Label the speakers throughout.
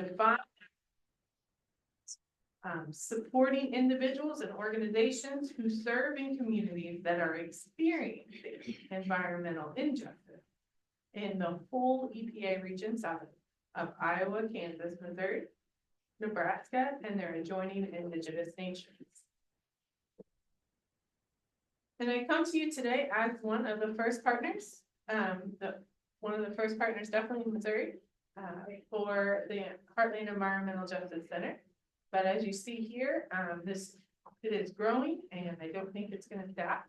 Speaker 1: define supporting individuals and organizations who serve in communities that are experiencing environmental injustice in the whole EPA region south of Iowa, Kansas, Missouri, Nebraska, and their adjoining indigenous nations. And I come to you today as one of the first partners, one of the first partners definitely in Missouri, for the Heartland Environmental Justice Center. But as you see here, it is growing, and I don't think it's going to stop.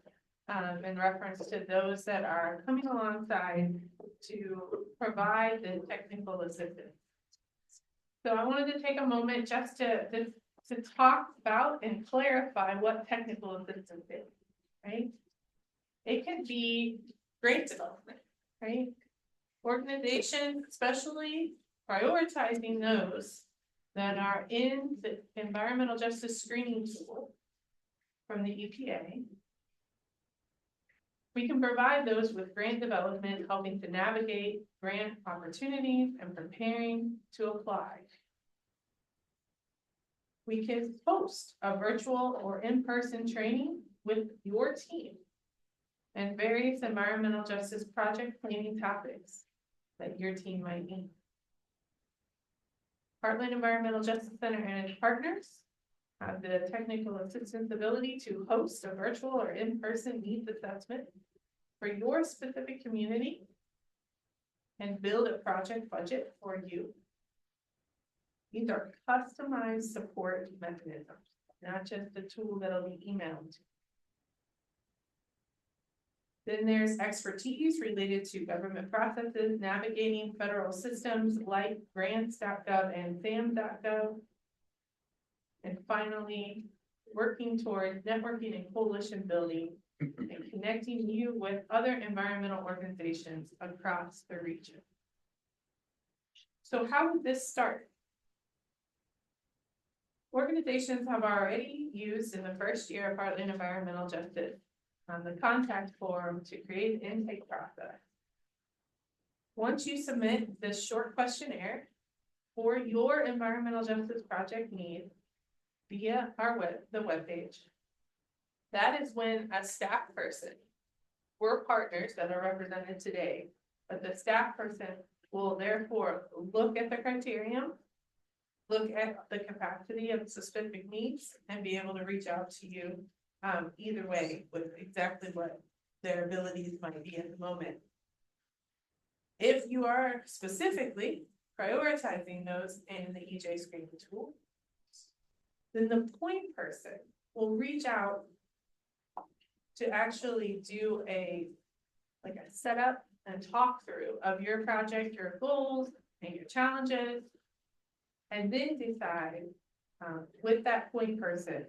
Speaker 1: In reference to those that are coming alongside to provide the technical assistance. So I wanted to take a moment just to talk about and clarify what technical assistance is, right? It could be grant development, right? Organizations, especially prioritizing those that are in the environmental justice screening tool from the EPA. We can provide those with grant development, helping to navigate grant opportunities and preparing to apply. We can host a virtual or in-person training with your team and various environmental justice project planning topics that your team might need. Heartland Environmental Justice Center and its partners have the technical assistance ability to host a virtual or in-person needs assessment for your specific community and build a project budget for you. These are customized support mechanisms, not just a tool that'll be emailed. Then there's expertise related to government processes, navigating federal systems like grants.gov and SAM.gov. And finally, working toward networking and coalition building and connecting you with other environmental organizations across the region. So how did this start? Organizations have already used in the first year of Heartland Environmental Justice the contact form to create an intake process. Once you submit this short questionnaire for your environmental justice project need via the webpage, that is when a staff person, we're partners that are represented today, but the staff person will therefore look at the criterion, look at the capacity of specific needs, and be able to reach out to you either way with exactly what their abilities might be at the moment. If you are specifically prioritizing those in the EJ screening tool, then the point person will reach out to actually do a setup and talk through of your project, your goals and your challenges, and then decide with that point person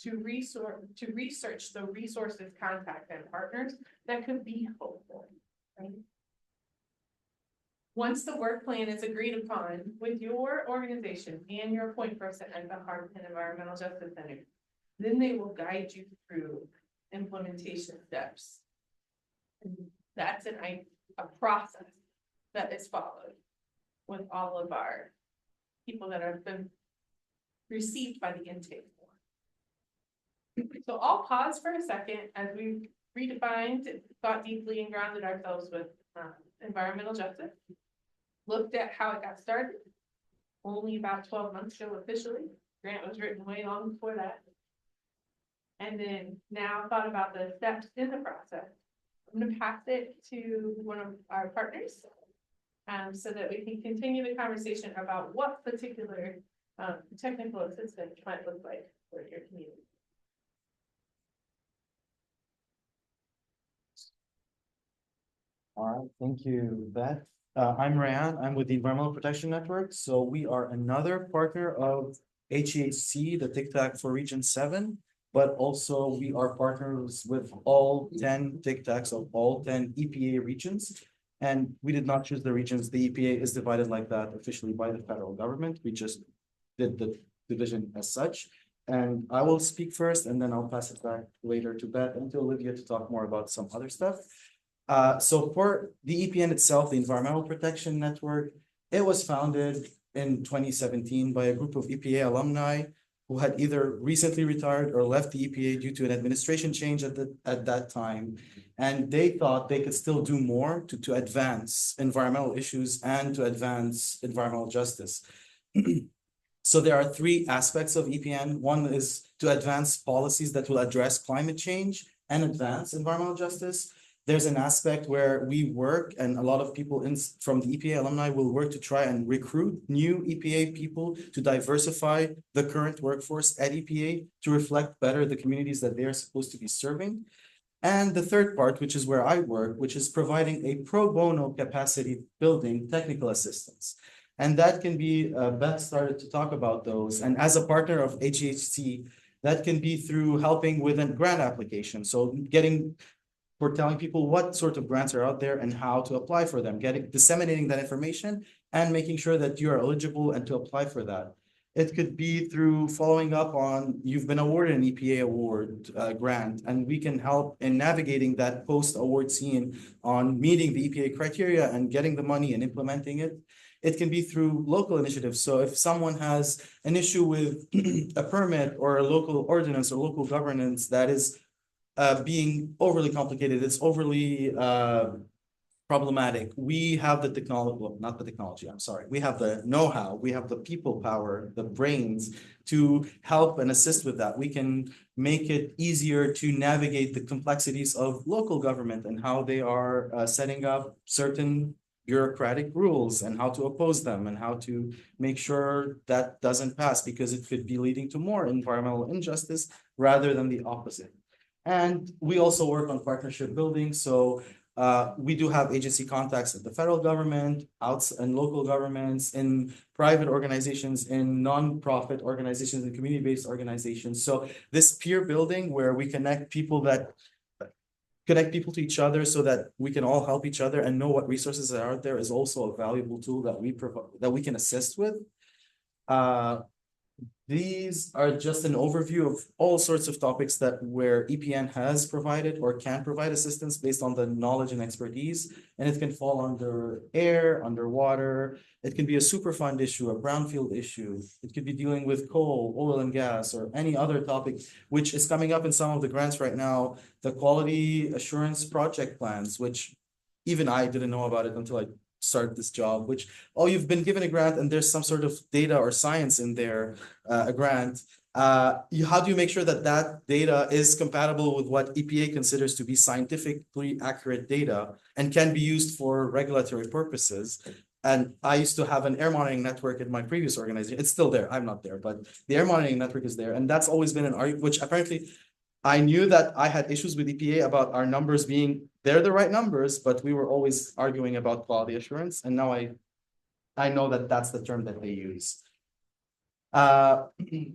Speaker 1: to research the resources, contacts, and partners that could be helpful. Right? Once the work plan is agreed upon with your organization and your point person at the Heartland Environmental Justice Center, then they will guide you through implementation steps. And that's a process that is followed with all of our people that have been received by the intake form. So I'll pause for a second as we've redefined, thought deeply, and grounded ourselves with environmental justice. Looked at how it got started, only about 12 months ago officially. Grant was written way long before that. And then now thought about the steps in the process. I'm going to pass it to one of our partners so that we can continue the conversation about what particular technical assistance might look like for your community.
Speaker 2: All right, thank you, Beth. I'm Rayan. I'm with the Environmental Protection Network. So we are another partner of HEHC, the TCTAC for Region 7, but also we are partners with all 10 TCTACs of all 10 EPA regions. And we did not choose the regions. The EPA is divided like that officially by the federal government. We just did the division as such. And I will speak first, and then I'll pass it back later to Beth and to Olivia to talk more about some other stuff. So for the EPN itself, the Environmental Protection Network, it was founded in 2017 by a group of EPA alumni who had either recently retired or left the EPA due to an administration change at that time. And they thought they could still do more to advance environmental issues and to advance environmental justice. So there are three aspects of EPN. One is to advance policies that will address climate change and advance environmental justice. There's an aspect where we work, and a lot of people from the EPA alumni will work to try and recruit new EPA people to diversify the current workforce at EPA to reflect better the communities that they are supposed to be serving. And the third part, which is where I work, which is providing a pro bono capacity building technical assistance. And that can be, Beth started to talk about those. And as a partner of HHC, that can be through helping with a grant application. So we're telling people what sort of grants are out there and how to apply for them, disseminating that information and making sure that you are eligible and to apply for that. It could be through following up on, you've been awarded an EPA award grant, and we can help in navigating that post-award scene on meeting the EPA criteria and getting the money and implementing it. It can be through local initiatives. So if someone has an issue with a permit or a local ordinance or local governance that is being overly complicated, it's overly problematic. We have the technology, well, not the technology, I'm sorry. We have the know-how, we have the people power, the brains to help and assist with that. We can make it easier to navigate the complexities of local government and how they are setting up certain bureaucratic rules and how to oppose them and how to make sure that doesn't pass, because it could be leading to more environmental injustice rather than the opposite. And we also work on partnership building. So we do have agency contacts at the federal government, and local governments, in private organizations, in nonprofit organizations, and community-based organizations. So this peer building where we connect people to each other so that we can all help each other and know what resources are out there is also a valuable tool that we provide, that we can assist with. These are just an overview of all sorts of topics where EPN has provided or can provide assistance based on the knowledge and expertise. And it can fall under air, underwater. It can be a Superfund issue, a brownfield issue. It could be dealing with coal, oil and gas, or any other topic, which is coming up in some of the grants right now. The quality assurance project plans, which even I didn't know about it until I started this job, which, oh, you've been given a grant and there's some sort of data or science in there, a grant. How do you make sure that that data is compatible with what EPA considers to be scientifically accurate data and can be used for regulatory purposes? And I used to have an air monitoring network in my previous organization. It's still there. I'm not there, but the air monitoring network is there. And that's always been an argument, which apparently I knew that I had issues with EPA about our numbers being, they're the right numbers, but we were always arguing about quality assurance. And now I know that that's the term that they use.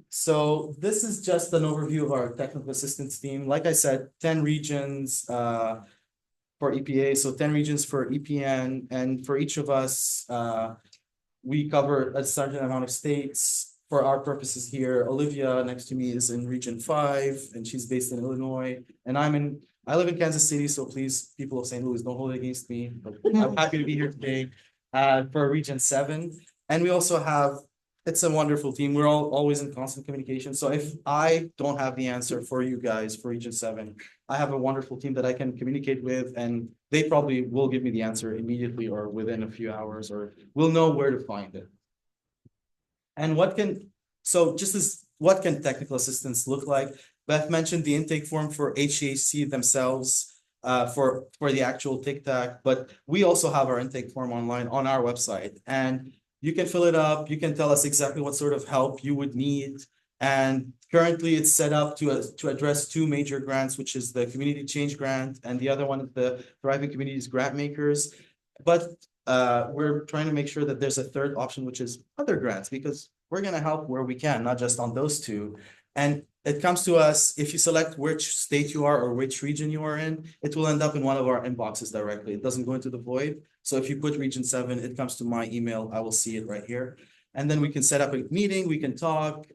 Speaker 2: So this is just an overview of our technical assistance team. Like I said, 10 regions for EPA, so 10 regions for EPN, and for each of us, we cover a certain amount of states. For our purposes here, Olivia next to me is in Region 5, and she's based in Illinois, and I live in Kansas City, so please, people of St. Louis, don't hold it against me, but I'm happy to be here today for Region 7. And we also have, it's a wonderful team. We're always in constant communication. So if I don't have the answer for you guys for Region 7, I have a wonderful team that I can communicate with, and they probably will give me the answer immediately or within a few hours, or we'll know where to find it. And what can technical assistance look like? Beth mentioned the intake form for HCAC themselves for the actual TCTAC, but we also have our intake form online on our website, and you can fill it up. You can tell us exactly what sort of help you would need. And currently it's set up to address two major grants, which is the Community Change Grant and the other one is the Thriving Communities Grant Makers. But we're trying to make sure that there's a third option, which is other grants, because we're going to help where we can, not just on those two. And it comes to us, if you select which state you are or which region you are in, it will end up in one of our inboxes directly. It doesn't go into the void. So if you put Region 7, it comes to my email. I will see it right here. And then we can set up a meeting. We can talk,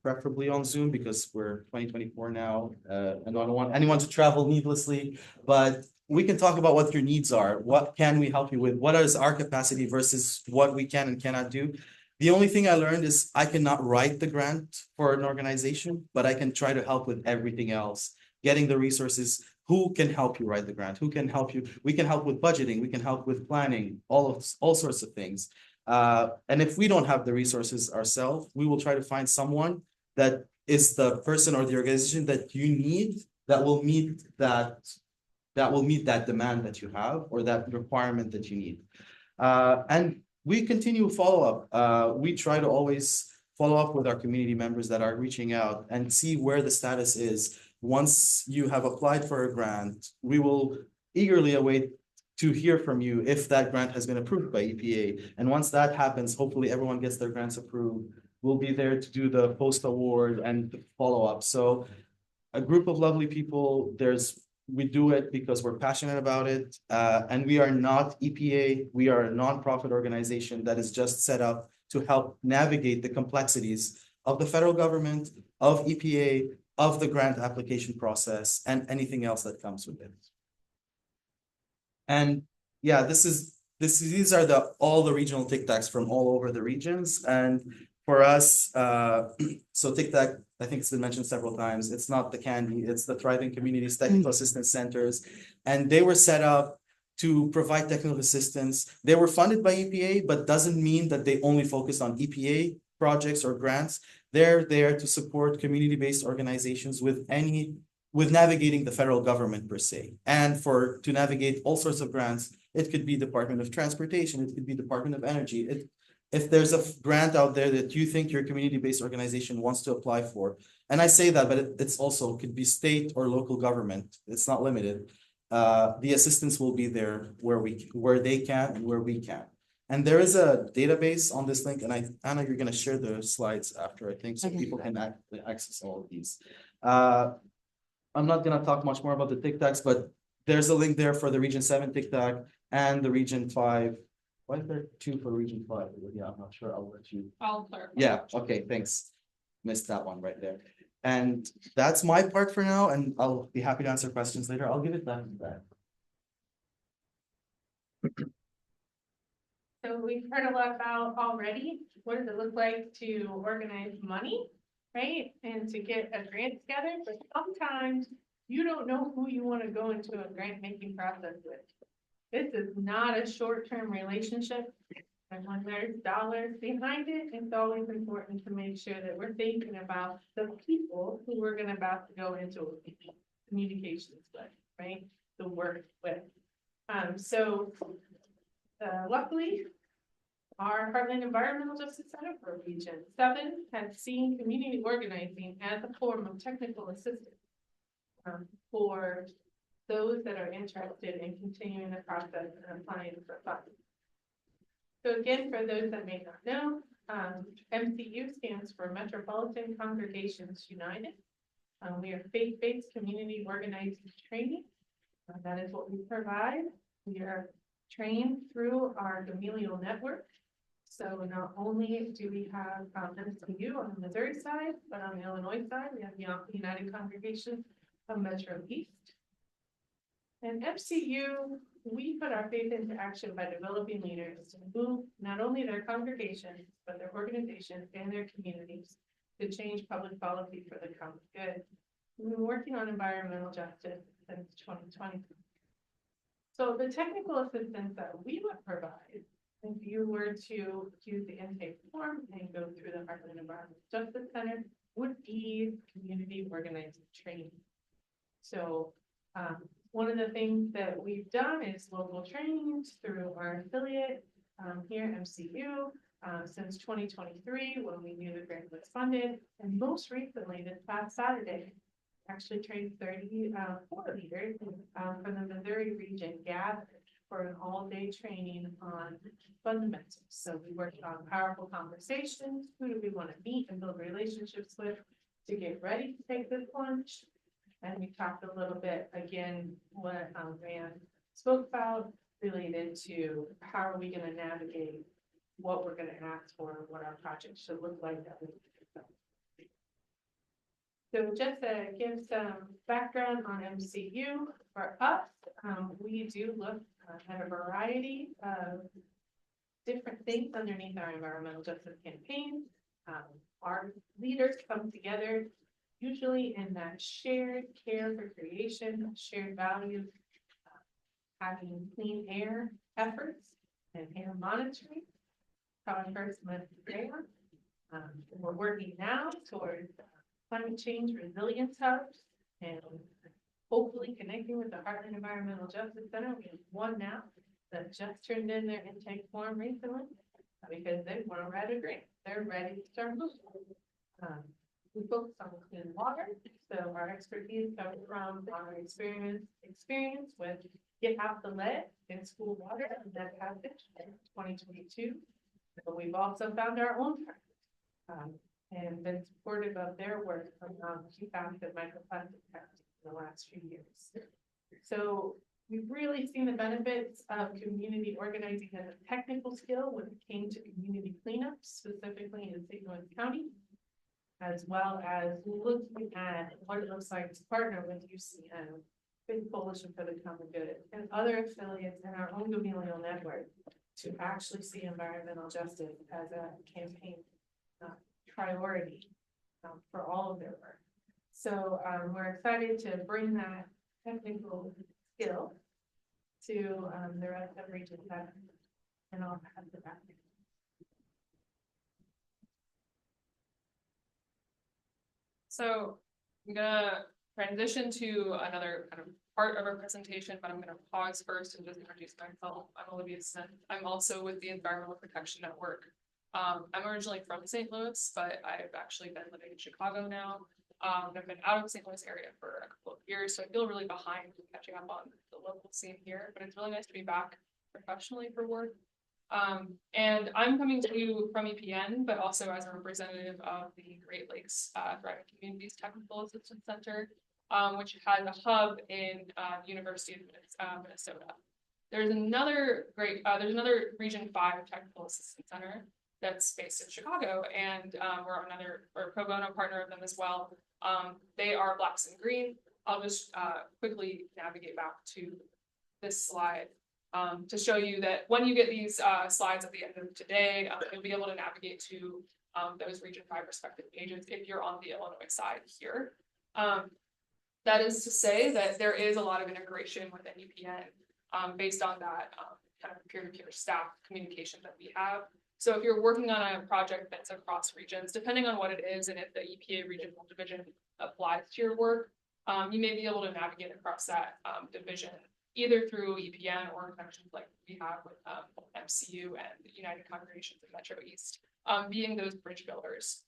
Speaker 2: preferably on Zoom, because we're 2024 now. And I don't want anyone to travel needlessly, but we can talk about what your needs are. What can we help you with? What is our capacity versus what we can and cannot do? The only thing I learned is I cannot write the grant for an organization, but I can try to help with everything else, getting the resources. Who can help you write the grant? Who can help you? We can help with budgeting. We can help with planning, all sorts of things. And if we don't have the resources ourselves, we will try to find someone that is the person or the organization that you need that will meet that demand that you have or that requirement that you need. And we continue follow-up. We try to always follow up with our community members that are reaching out and see where the status is. Once you have applied for a grant, we will eagerly await to hear from you if that grant has been approved by EPA. And once that happens, hopefully everyone gets their grants approved. We'll be there to do the post-award and the follow-up. So a group of lovely people, we do it because we're passionate about it. And we are not EPA. We are a nonprofit organization that is just set up to help navigate the complexities of the federal government, of EPA, of the grant application process, and anything else that comes with it. And yeah, these are all the regional TCTACs from all over the regions. And for us, so TCTAC, I think it's been mentioned several times, it's not the candy, it's the Thriving Communities Technical Assistance Centers. And they were set up to provide technical assistance. They were funded by EPA, but doesn't mean that they only focus on EPA projects or grants. They're there to support community-based organizations with navigating the federal government per se. And to navigate all sorts of grants, it could be Department of Transportation, it could be Department of Energy. If there's a grant out there that you think your community-based organization wants to apply for, and I say that, but it's also could be state or local government. It's not limited. The assistance will be there where they can and where we can. And there is a database on this link, and Anna, you're going to share the slides after, I think, so people can access all of these. I'm not going to talk much more about the TCTACs, but there's a link there for the Region 7 TCTAC and the Region 5. Why is there 2 for Region 5? Yeah, I'm not sure. I'll let you.
Speaker 1: I'll clarify.
Speaker 2: Yeah, okay, thanks. Missed that one right there. And that's my part for now, and I'll be happy to answer questions later. I'll give it back to that.
Speaker 1: So we've heard a lot about already, what does it look like to organize money, right? And to get a grant together, but sometimes you don't know who you want to go into a grant making process with. This is not a short-term relationship. And when there's dollars behind it, it's always important to make sure that we're thinking about the people who we're going to about to go into communications with, right? The work with. Luckily, our Heartland Environmental Justice Center for Region 7 has seen community organizing as a form of technical assistance for those that are interested in continuing the process and applying for funds. So again, for those that may not know, MCU stands for Metropolitan Congregations United. We are faith-based community organizing training. That is what we provide. We are trained through our familial network. So not only do we have MCU on the Missouri side, but on the Illinois side, we have the United Congregation of Metro East. And MCU, we put our faith into action by developing leaders to move not only their congregations, but their organizations and their communities to change public policy for the common good. We've been working on environmental justice since 2020. So the technical assistance that we would provide, if you were to use the intake form and go through the Heartland Environmental Justice Center, would be community organizing training. So one of the things that we've done is local trainings through our affiliate here at MCU since 2023 when we knew the grant was funded. And most recently, this past Saturday, actually trained 34 leaders from the Missouri region gathered for an all-day training on fundamentals. So we worked on powerful conversations, who do we want to meet and build relationships with to get ready to take this plunge. And we talked a little bit, again, what Rand spoke about related to how are we going to navigate what we're going to ask for, what our project should look like. So just to give some background on MCU, for us, we do look at a variety of different things underneath our environmental justice campaign. Our leaders come together usually in that shared care for creation, shared values, having clean air efforts and air monitoring. How I first met there. We're working now towards climate change resilience hubs and hopefully connecting with the Heartland Environmental Justice Center. We have one now that just turned in their intake form recently because they want to write a grant. They're ready to start moving. We focus on clean water, so our expertise comes from our experience with Get Out the Lead in School Water and that passage in 2022. But we've also found our own and been supportive of their work around PFAS and microplastic testing in the last few years. So we've really seen the benefits of community organizing as a technical skill when it came to community cleanups, specifically in St. Louis County, as well as looking at what it looks like to partner with UCM, Big Coalition for the Common Good, and other affiliates in our own familial network to actually see environmental justice as a campaign priority for all of their work. So we're excited to bring that technical skill to the rest of Region 7, and I'll pass it back.
Speaker 3: So I'm gonna transition to another kind of part of our presentation, but I'm gonna pause first and just introduce myself. I'm Olivia Smith. I'm also with the Environmental Protection Network. I'm originally from St. Louis, but I've actually been living in Chicago now. I've been out of St. Louis area for a couple of years, so I feel really behind catching up on the local scene here, but it's really nice to be back professionally for work. And I'm coming to you from EPN, but also as a representative of the Great Lakes Thriving Communities Technical Assistance Center, which has a hub in University of Minnesota. There's another Region 5 Technical Assistance Center that's based in Chicago, and we're a pro bono partner of them as well. They are Blacks and Green. I'll just quickly navigate back to this slide to show you that when you get these slides at the end of today, you'll be able to navigate to those Region 5 respective pages if you're on the Illinois side here. That is to say that there is a lot of integration within EPN based on that kind of peer-to-peer staff communication that we have. So if you're working on a project that's across regions, depending on what it is and if the EPA regional division applies to your work, you may be able to navigate across that division either through EPN or connections like we have with MCU and the United Congregations of Metro East, being those bridge builders.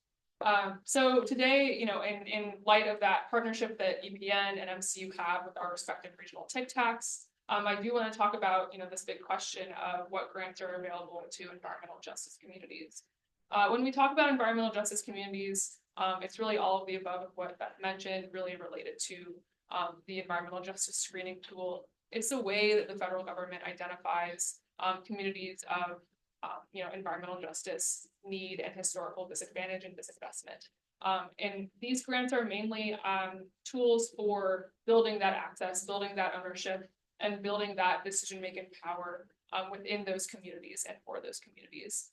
Speaker 3: So today, in light of that partnership that EPN and MCU have with our respective regional TCTACs, I do want to talk about, this big question of what grants are available to environmental justice communities. When we talk about environmental justice communities, it's really all of the above of what Beth mentioned, really related to the environmental justice screening tool. It's a way that the federal government identifies communities of environmental justice need and historical disadvantage and disinvestment. And these grants are mainly tools for building that access, building that ownership, and building that decision-making power within those communities and for those communities.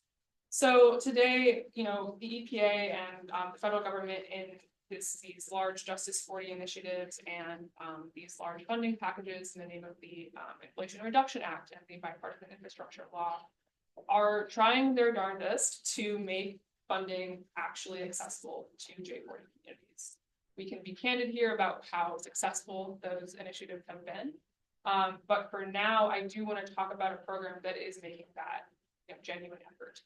Speaker 3: So today, the EPA and the federal government in these large Justice 40 initiatives and these large funding packages in the name of the Inflation Reduction Act and the Bipartisan Infrastructure Law are trying their darndest to make funding actually accessible to J40 communities. We can be candid here about how successful those initiatives have been. But for now, I do want to talk about a program that is making that genuine effort.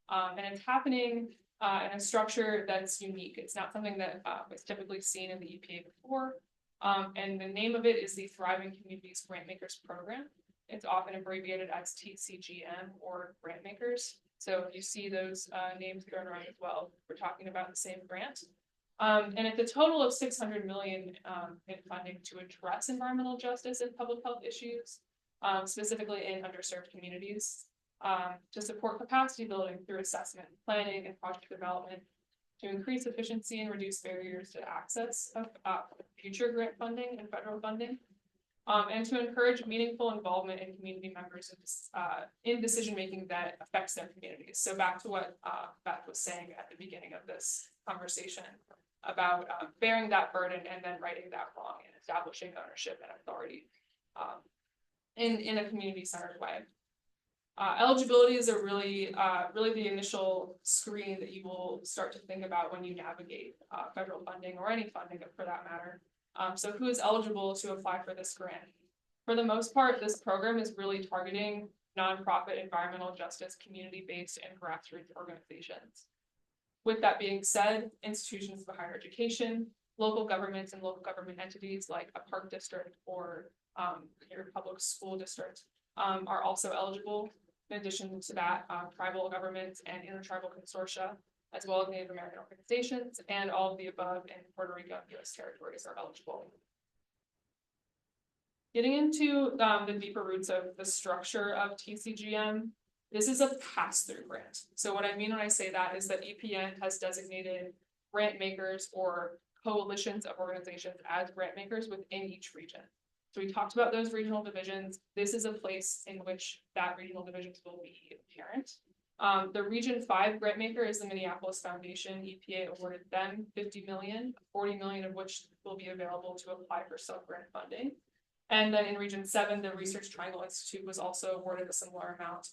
Speaker 3: And it's happening in a structure that's unique. It's not something that was typically seen in the EPA before. And the name of it is the Thriving Communities Grantmakers Program. It's often abbreviated as TCGM or Grantmakers. So if you see those names thrown around as well, we're talking about the same grant. And it's a total of $600 million in funding to address environmental justice and public health issues, specifically in underserved communities, to support capacity building through assessment, planning, and project development, to increase efficiency and reduce barriers to access of future grant funding and federal funding, and to encourage meaningful involvement in community members in decision-making that affects their communities. So back to what Beth was saying at the beginning of this conversation about bearing that burden and then righting that wrong and establishing ownership and authority in a community-centered way. Eligibility is a really the initial screen that you will start to think about when you navigate federal funding or any funding for that matter. So who is eligible to apply for this grant? For the most part, this program is really targeting nonprofit environmental justice, community-based and grassroots organizations. With that being said, institutions of higher education, local governments and local government entities like a park district or your public school district are also eligible. In addition to that, tribal governments and intertribal consortia, as well as Native American organizations, and all of the above in Puerto Rico and U.S. territories are eligible. Getting into the deeper roots of the structure of TCGM, this is a pass-through grant. So what I mean when I say that is that EPN has designated grant makers or coalitions of organizations as grant makers within each region. So we talked about those regional divisions. This is a place in which that regional divisions will be apparent. The Region 5 grant maker is the Minneapolis Foundation. EPA awarded them $50 million, $40 million of which will be available to apply for sub-grant funding. And then in Region 7, the Research Triangle Institute was also awarded a similar amount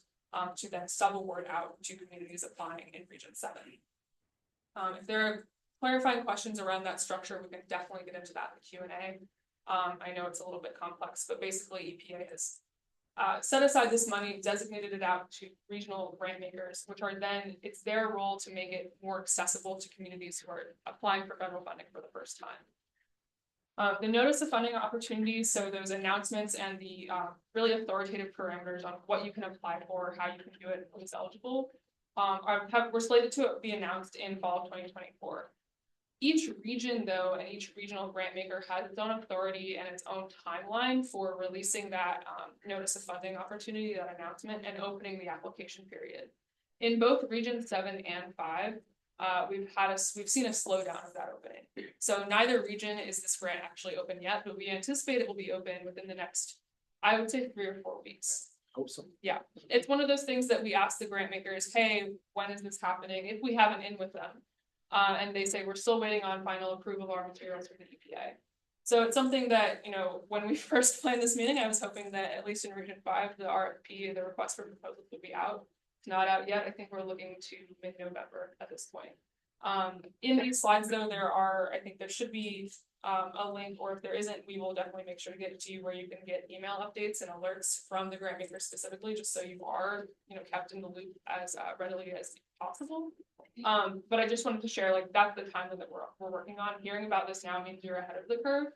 Speaker 3: to then sub-award out to communities applying in Region 7. If there are clarifying questions around that structure, we can definitely get into that in the Q&A. I know it's a little bit complex, but basically EPA has set aside this money, designated it out to regional grant makers, which are then, it's their role to make it more accessible to communities who are applying for federal funding for the first time. The notice of funding opportunities, so those announcements and the really authoritative parameters on what you can apply for, how you can do it, who's eligible, were slated to be announced in fall of 2024. Each region, though, and each regional grant maker has its own authority and its own timeline for releasing that notice of funding opportunity, that announcement, and opening the application period. In both Region 7 and 5, we've seen a slowdown of that opening. So neither region is this grant actually open yet, but we anticipate it will be open within the next, I would say, 3 or 4 weeks.
Speaker 2: Hope so.
Speaker 3: Yeah, it's one of those things that we ask the grant makers, hey, when is this happening? If we have an in with them. And they say, we're still waiting on final approval of our materials from the EPA. So it's something that, you know, when we first planned this meeting, I was hoping that at least in Region 5, the RFP, the request for proposals would be out. It's not out yet. I think we're looking to mid-November at this point. In these slides, though, I think there should be a link, or if there isn't, we will definitely make sure to get it to you where you can get email updates and alerts from the grant maker specifically, just so you are, you know, kept in the loop as readily as possible. But I just wanted to share, like, that's the timeline that we're working on. Hearing about this now means you're ahead of the curve,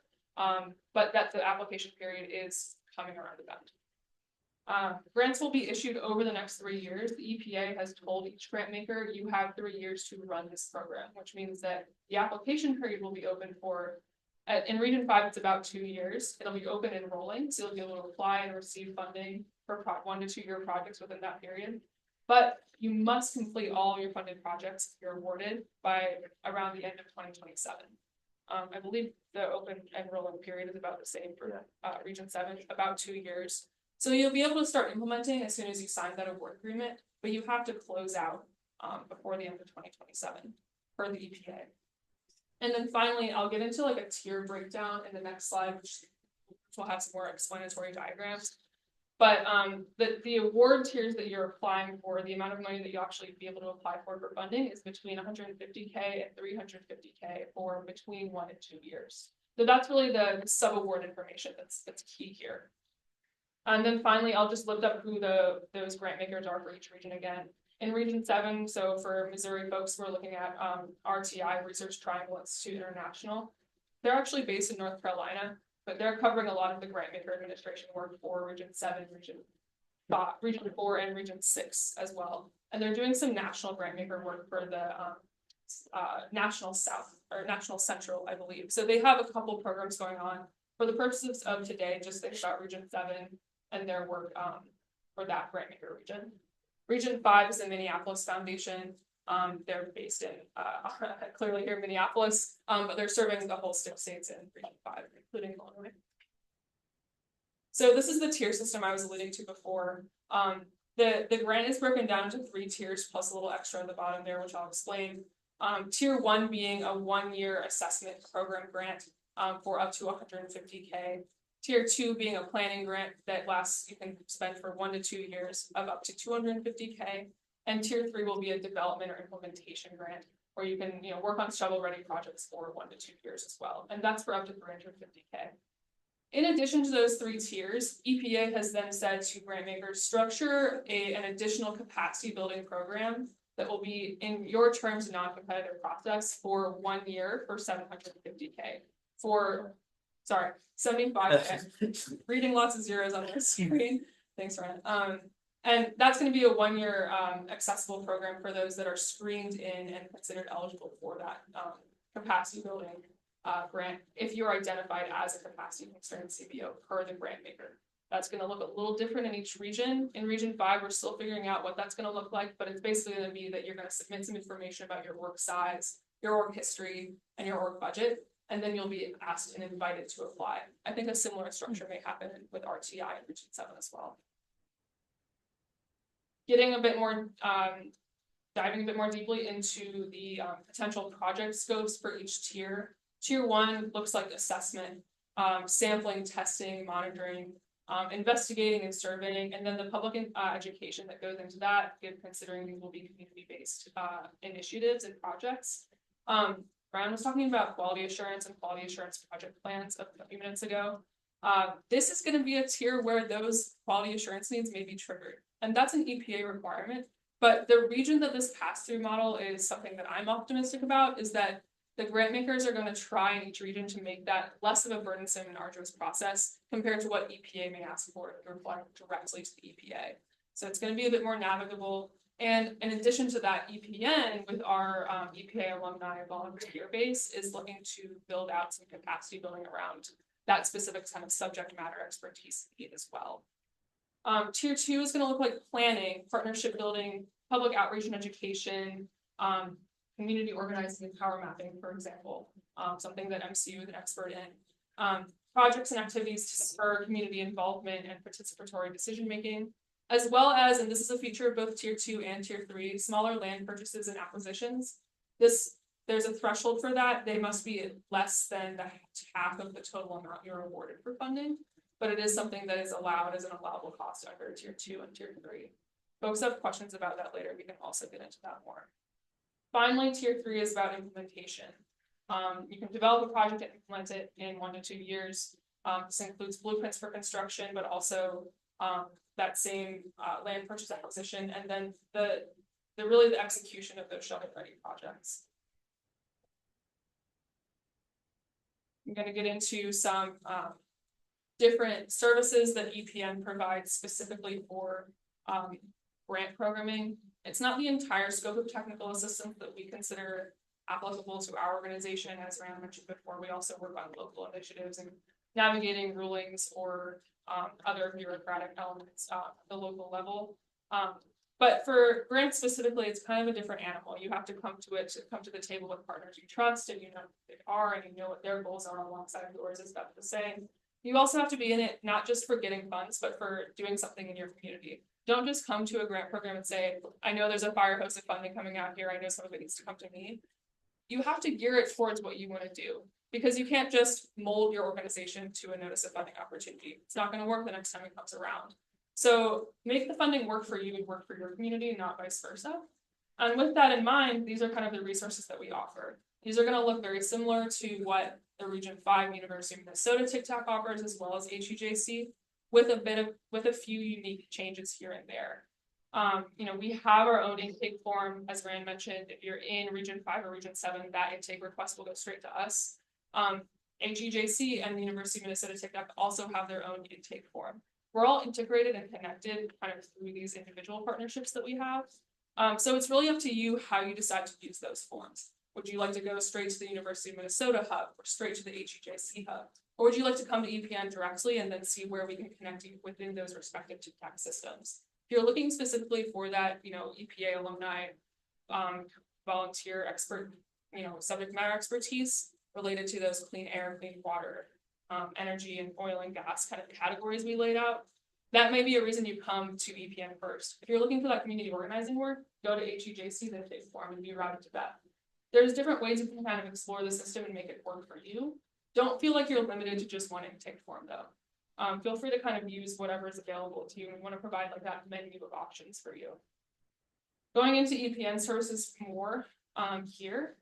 Speaker 3: but that the application period is coming around the bend. Grants will be issued over the next 3 years. The EPA has told each grant maker, you have 3 years to run this program, which means that the application period will be open for, in Region 5, it's about 2 years. It'll be open and rolling, so you'll be able to apply and receive funding for 1 to 2 year projects within that period. But you must complete all of your funded projects if you're awarded by around the end of 2027. I believe the open and rolling period is about the same for Region 7, about 2 years. So you'll be able to start implementing as soon as you sign that award agreement, but you have to close out before the end of 2027 for the EPA. And then finally, I'll get into like a tier breakdown in the next slide, which will have some more explanatory diagrams. But the award tiers that you're applying for, the amount of money that you'll actually be able to apply for funding is between $150K and $350K for between 1 and 2 years. So that's really the sub-award information that's key here. And then finally, I'll just lift up who those grant makers are for each region again. In Region 7, so for Missouri folks, we're looking at RTI, Research Triangle Institute International. They're actually based in North Carolina, but they're covering a lot of the grant maker administration work for Region 7, Region 4, and Region 6 as well. And they're doing some national grant maker work for the National South, or National Central, I believe. So they have a couple programs going on. For the purposes of today, just think about Region 7 and their work for that grant maker region. Region 5 is the Minneapolis Foundation. They're based in clearly here in Minneapolis, but they're serving the whole 6 states in Region 5, including Illinois. So this is the tier system I was alluding to before. The grant is broken down into 3 tiers plus a little extra at the bottom there, which I'll explain. Tier 1 being a 1-year assessment program grant for up to 150K. Tier 2 being a planning grant that lasts, you can spend for 1 to 2 years of up to 250K. And tier 3 will be a development or implementation grant where you can, work on shovel-ready projects for 1 to 2 years as well. And that's for up to 350K. In addition to those 3 tiers, EPA has then said to grant makers, structure an additional capacity building program that will be, in your terms, non-competitive process for 1 year for 750K. 75K. Reading lots of zeros on the screen. Thanks, Ryan. And that's going to be a 1-year accessible program for those that are screened in and considered eligible for that capacity building grant if you're identified as a capacity constrained CBO per the grant maker. That's going to look a little different in each region. In region 5, we're still figuring out what that's going to look like, but it's basically going to be that you're going to submit some information about your work size, your work history, and your work budget, and then you'll be asked and invited to apply. I think a similar structure may happen with RTI in region 7 as well. Getting a bit more, diving a bit more deeply into the potential project scopes for each tier. Tier 1 looks like assessment, sampling, testing, monitoring, investigating and surveying, and then the public education that goes into that, considering these will be community-based initiatives and projects. Brian was talking about quality assurance and quality assurance project plans a few minutes ago. This is going to be a tier where those quality assurance needs may be triggered, and that's an EPA requirement. But the region that this pass-through model is something that I'm optimistic about is that the grant makers are going to try in each region to make that less of a burdensome and arduous process compared to what EPA may ask for if you're applying directly to the EPA. So it's going to be a bit more navigable. And in addition to that, EPN with our EPA alumni volunteer base is looking to build out some capacity building around that specific kind of subject matter expertise need as well. Tier 2 is going to look like planning, partnership building, public outreach and education, community organizing and power mapping, for example, something that MCU is an expert in. Projects and activities to spur community involvement and participatory decision making, as well as, and this is a feature of both tier 2 and tier 3, smaller land purchases and acquisitions. There's a threshold for that. They must be less than the half of the total amount you're awarded for funding, but it is something that is allowed as an allowable cost under tier 2 and tier 3. Folks have questions about that later. We can also get into that more. Finally, tier 3 is about implementation. You can develop a project and implement it in 1 to 2 years. This includes blueprints for construction, but also that same land purchase acquisition, and then the execution of those shovel-ready projects. I'm going to get into some different services that EPN provides specifically for grant programming. It's not the entire scope of technical assistance that we consider applicable to our organization. As Ryan mentioned before, we also work on local initiatives and navigating rulings or other bureaucratic elements at the local level. But for grants specifically, it's kind of a different animal. You have to come to the table with partners you trust, and you know who they are, and you know what their goals are alongside yours, is about the same. You also have to be in it, not just for getting funds, but for doing something in your community. Don't just come to a grant program and say, I know there's a fire hose of funding coming out here. I know some of it needs to come to me. You have to gear it towards what you want to do, because you can't just mold your organization to a notice of funding opportunity. It's not going to work the next time it comes around. So make the funding work for you and work for your community, not vice versa. And with that in mind, these are kind of the resources that we offer. These are going to look very similar to what the Region 5 University of Minnesota TCTAC offers, as well as HEJC, with a few unique changes here and there. We have our own intake form, as Ryan mentioned. If you're in Region 5 or Region 7, that intake request will go straight to us. HEJC and the University of Minnesota TCTAC also have their own intake form. We're all integrated and connected kind of through these individual partnerships that we have. So it's really up to you how you decide to use those forms. Would you like to go straight to the University of Minnesota hub or straight to the HEJC hub? Or would you like to come to EPN directly and then see where we can connect you within those respective TCTAC systems? If you're looking specifically for that, EPA alumni, volunteer expert, subject matter expertise related to those clean air, clean water, energy and oil and gas kind of categories we laid out. That may be a reason you come to EPN first. If you're looking for that community organizing work, go to HEJC, then take form and be routed to that. There's different ways you can kind of explore the system and make it work for you. Don't feel like you're limited to just wanting to take form though. Feel free to kind of use whatever is available to you and want to provide like that menu of options for you. Going into EPN services more here,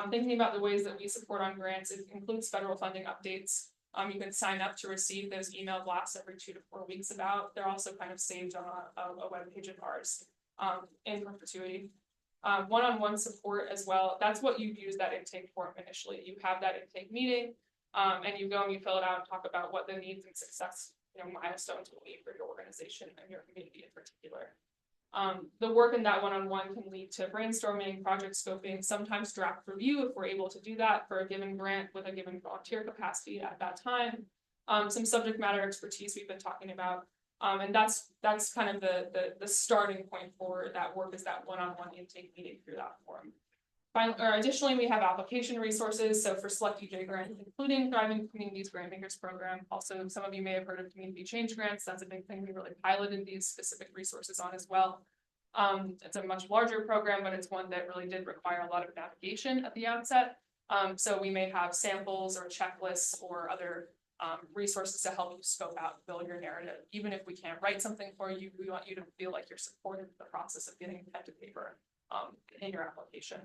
Speaker 3: thinking about the ways that we support on grants, it includes federal funding updates. You can sign up to receive those email blasts every 2 to 4 weeks about. They're also kind of saved on a web page of ours in perpetuity. One-on-one support as well. That's what you use that intake form initially. You have that intake meeting and you go and you fill it out and talk about what the needs and success milestones will be for your organization and your community in particular. The work in that one-on-one can lead to brainstorming, project scoping, sometimes draft review if we're able to do that for a given grant with a given volunteer capacity at that time. Some subject matter expertise we've been talking about. And that's kind of the starting point for that work is that one-on-one intake meeting through that forum. Additionally, we have application resources. So for select EJ grants, including Thriving Communities Grant Makers Program. Also, some of you may have heard of community change grants. That's a big thing we really piloted these specific resources on as well. It's a much larger program, but it's one that really did require a lot of navigation at the outset. So we may have samples or checklists or other resources to help you scope out, build your narrative. Even if we can't write something for you, we want you to feel like you're supported in the process of getting pen to paper in your application.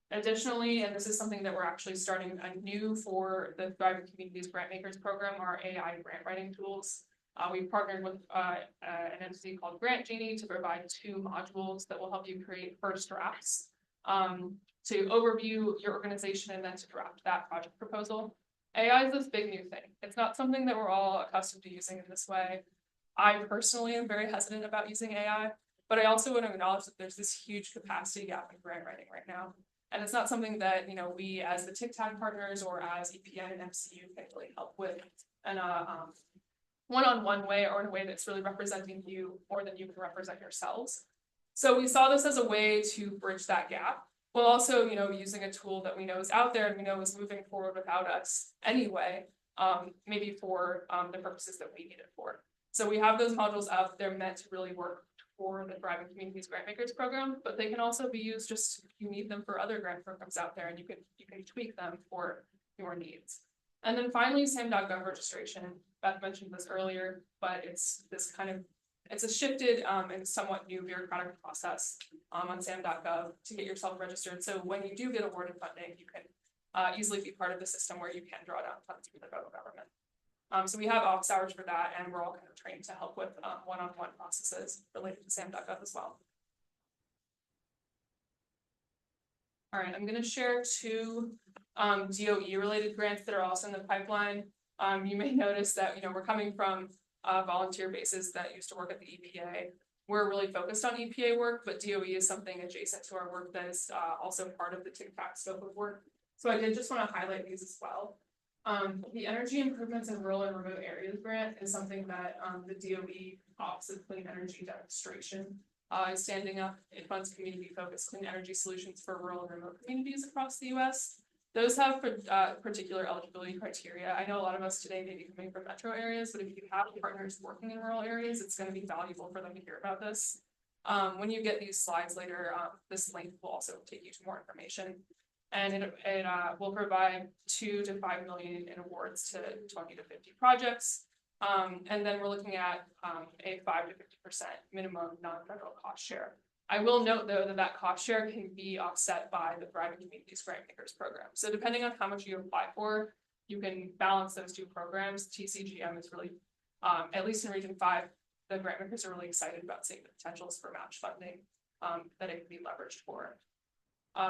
Speaker 3: Additionally, and this is something that we're actually starting anew for the Thriving Communities Grant Makers Program, our AI grant writing tools. We've partnered with an entity called Grant Genie to provide 2 modules that will help you create first drafts to overview your organization and then to draft that project proposal. AI is this big new thing. It's not something that we're all accustomed to using in this way. I personally am very hesitant about using AI, but I also want to acknowledge that there's this huge capacity gap in grant writing right now. And it's not something that we as the TCTAC partners or as EPN and MCU can really help with in a one-on-one way or in a way that's really representing you more than you can represent yourselves. So we saw this as a way to bridge that gap, while also using a tool that we know is out there and we know is moving forward without us anyway, maybe for the purposes that we need it for. So we have those modules up. They're meant to really work for the Thriving Communities Grant Makers Program, but they can also be used just if you need them for other grant programs out there, and you can tweak them for your needs. And then finally, SAM.gov registration. Beth mentioned this earlier, but it's a shifted and somewhat new bureaucratic process on SAM.gov to get yourself registered. So when you do get awarded funding, you can easily be part of the system where you can draw down funds from the federal government. So we have office hours for that, and we're all kind of trained to help with one-on-one processes related to SAM.gov as well. All right, I'm going to share 2 DOE-related grants that are also in the pipeline. You may notice that we're coming from volunteer bases that used to work at the EPA. We're really focused on EPA work, but DOE is something adjacent to our work that is also part of the TCTAC scope of work. So I did just want to highlight these as well. The Energy Improvements in Rural and Remote Areas grant is something that the DOE Office of Clean Energy Demonstration is standing up. It funds community-focused clean energy solutions for rural and remote communities across the U.S. Those have particular eligibility criteria. I know a lot of us today may be coming from metro areas, but if you have partners working in rural areas, it's going to be valuable for them to hear about this. When you get these slides later, this link will also take you to more information. And it will provide $2 to $5 million in awards to 20 to 50 projects. And then we're looking at a 5 to 50% minimum non-federal cost share. I will note, though, that cost share can be offset by the Thriving Communities Grant Makers Program. So depending on how much you apply for, you can balance those 2 programs. TCGM is really, at least in Region 5, the grant makers are really excited about seeing the potentials for match funding that it can be leveraged for.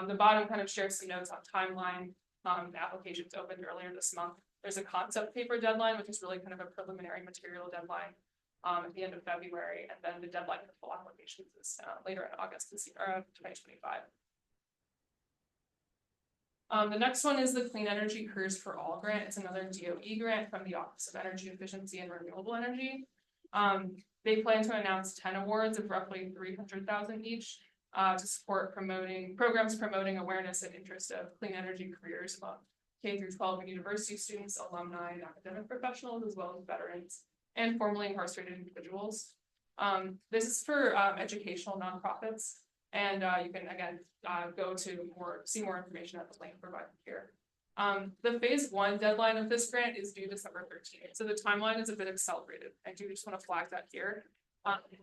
Speaker 3: The bottom kind of shares some notes on timeline. The applications opened earlier this month. There's a concept paper deadline, which is really kind of a preliminary material deadline at the end of February, and then the deadline for full applications is later in August this year, 2025. The next one is the Clean Energy Careers for All grant. It's another DOE grant from the Office of Energy Efficiency and Renewable Energy. They plan to announce 10 awards of roughly $300,000 each to support programs promoting awareness and interest of clean energy careers among K through 12 and university students, alumni, and academic professionals, as well as veterans and formerly incarcerated individuals. This is for educational nonprofits, and you can again go to see more information at the link provided here. The phase 1 deadline of this grant is due December 13th, so the timeline is a bit accelerated. I do just want to flag that here.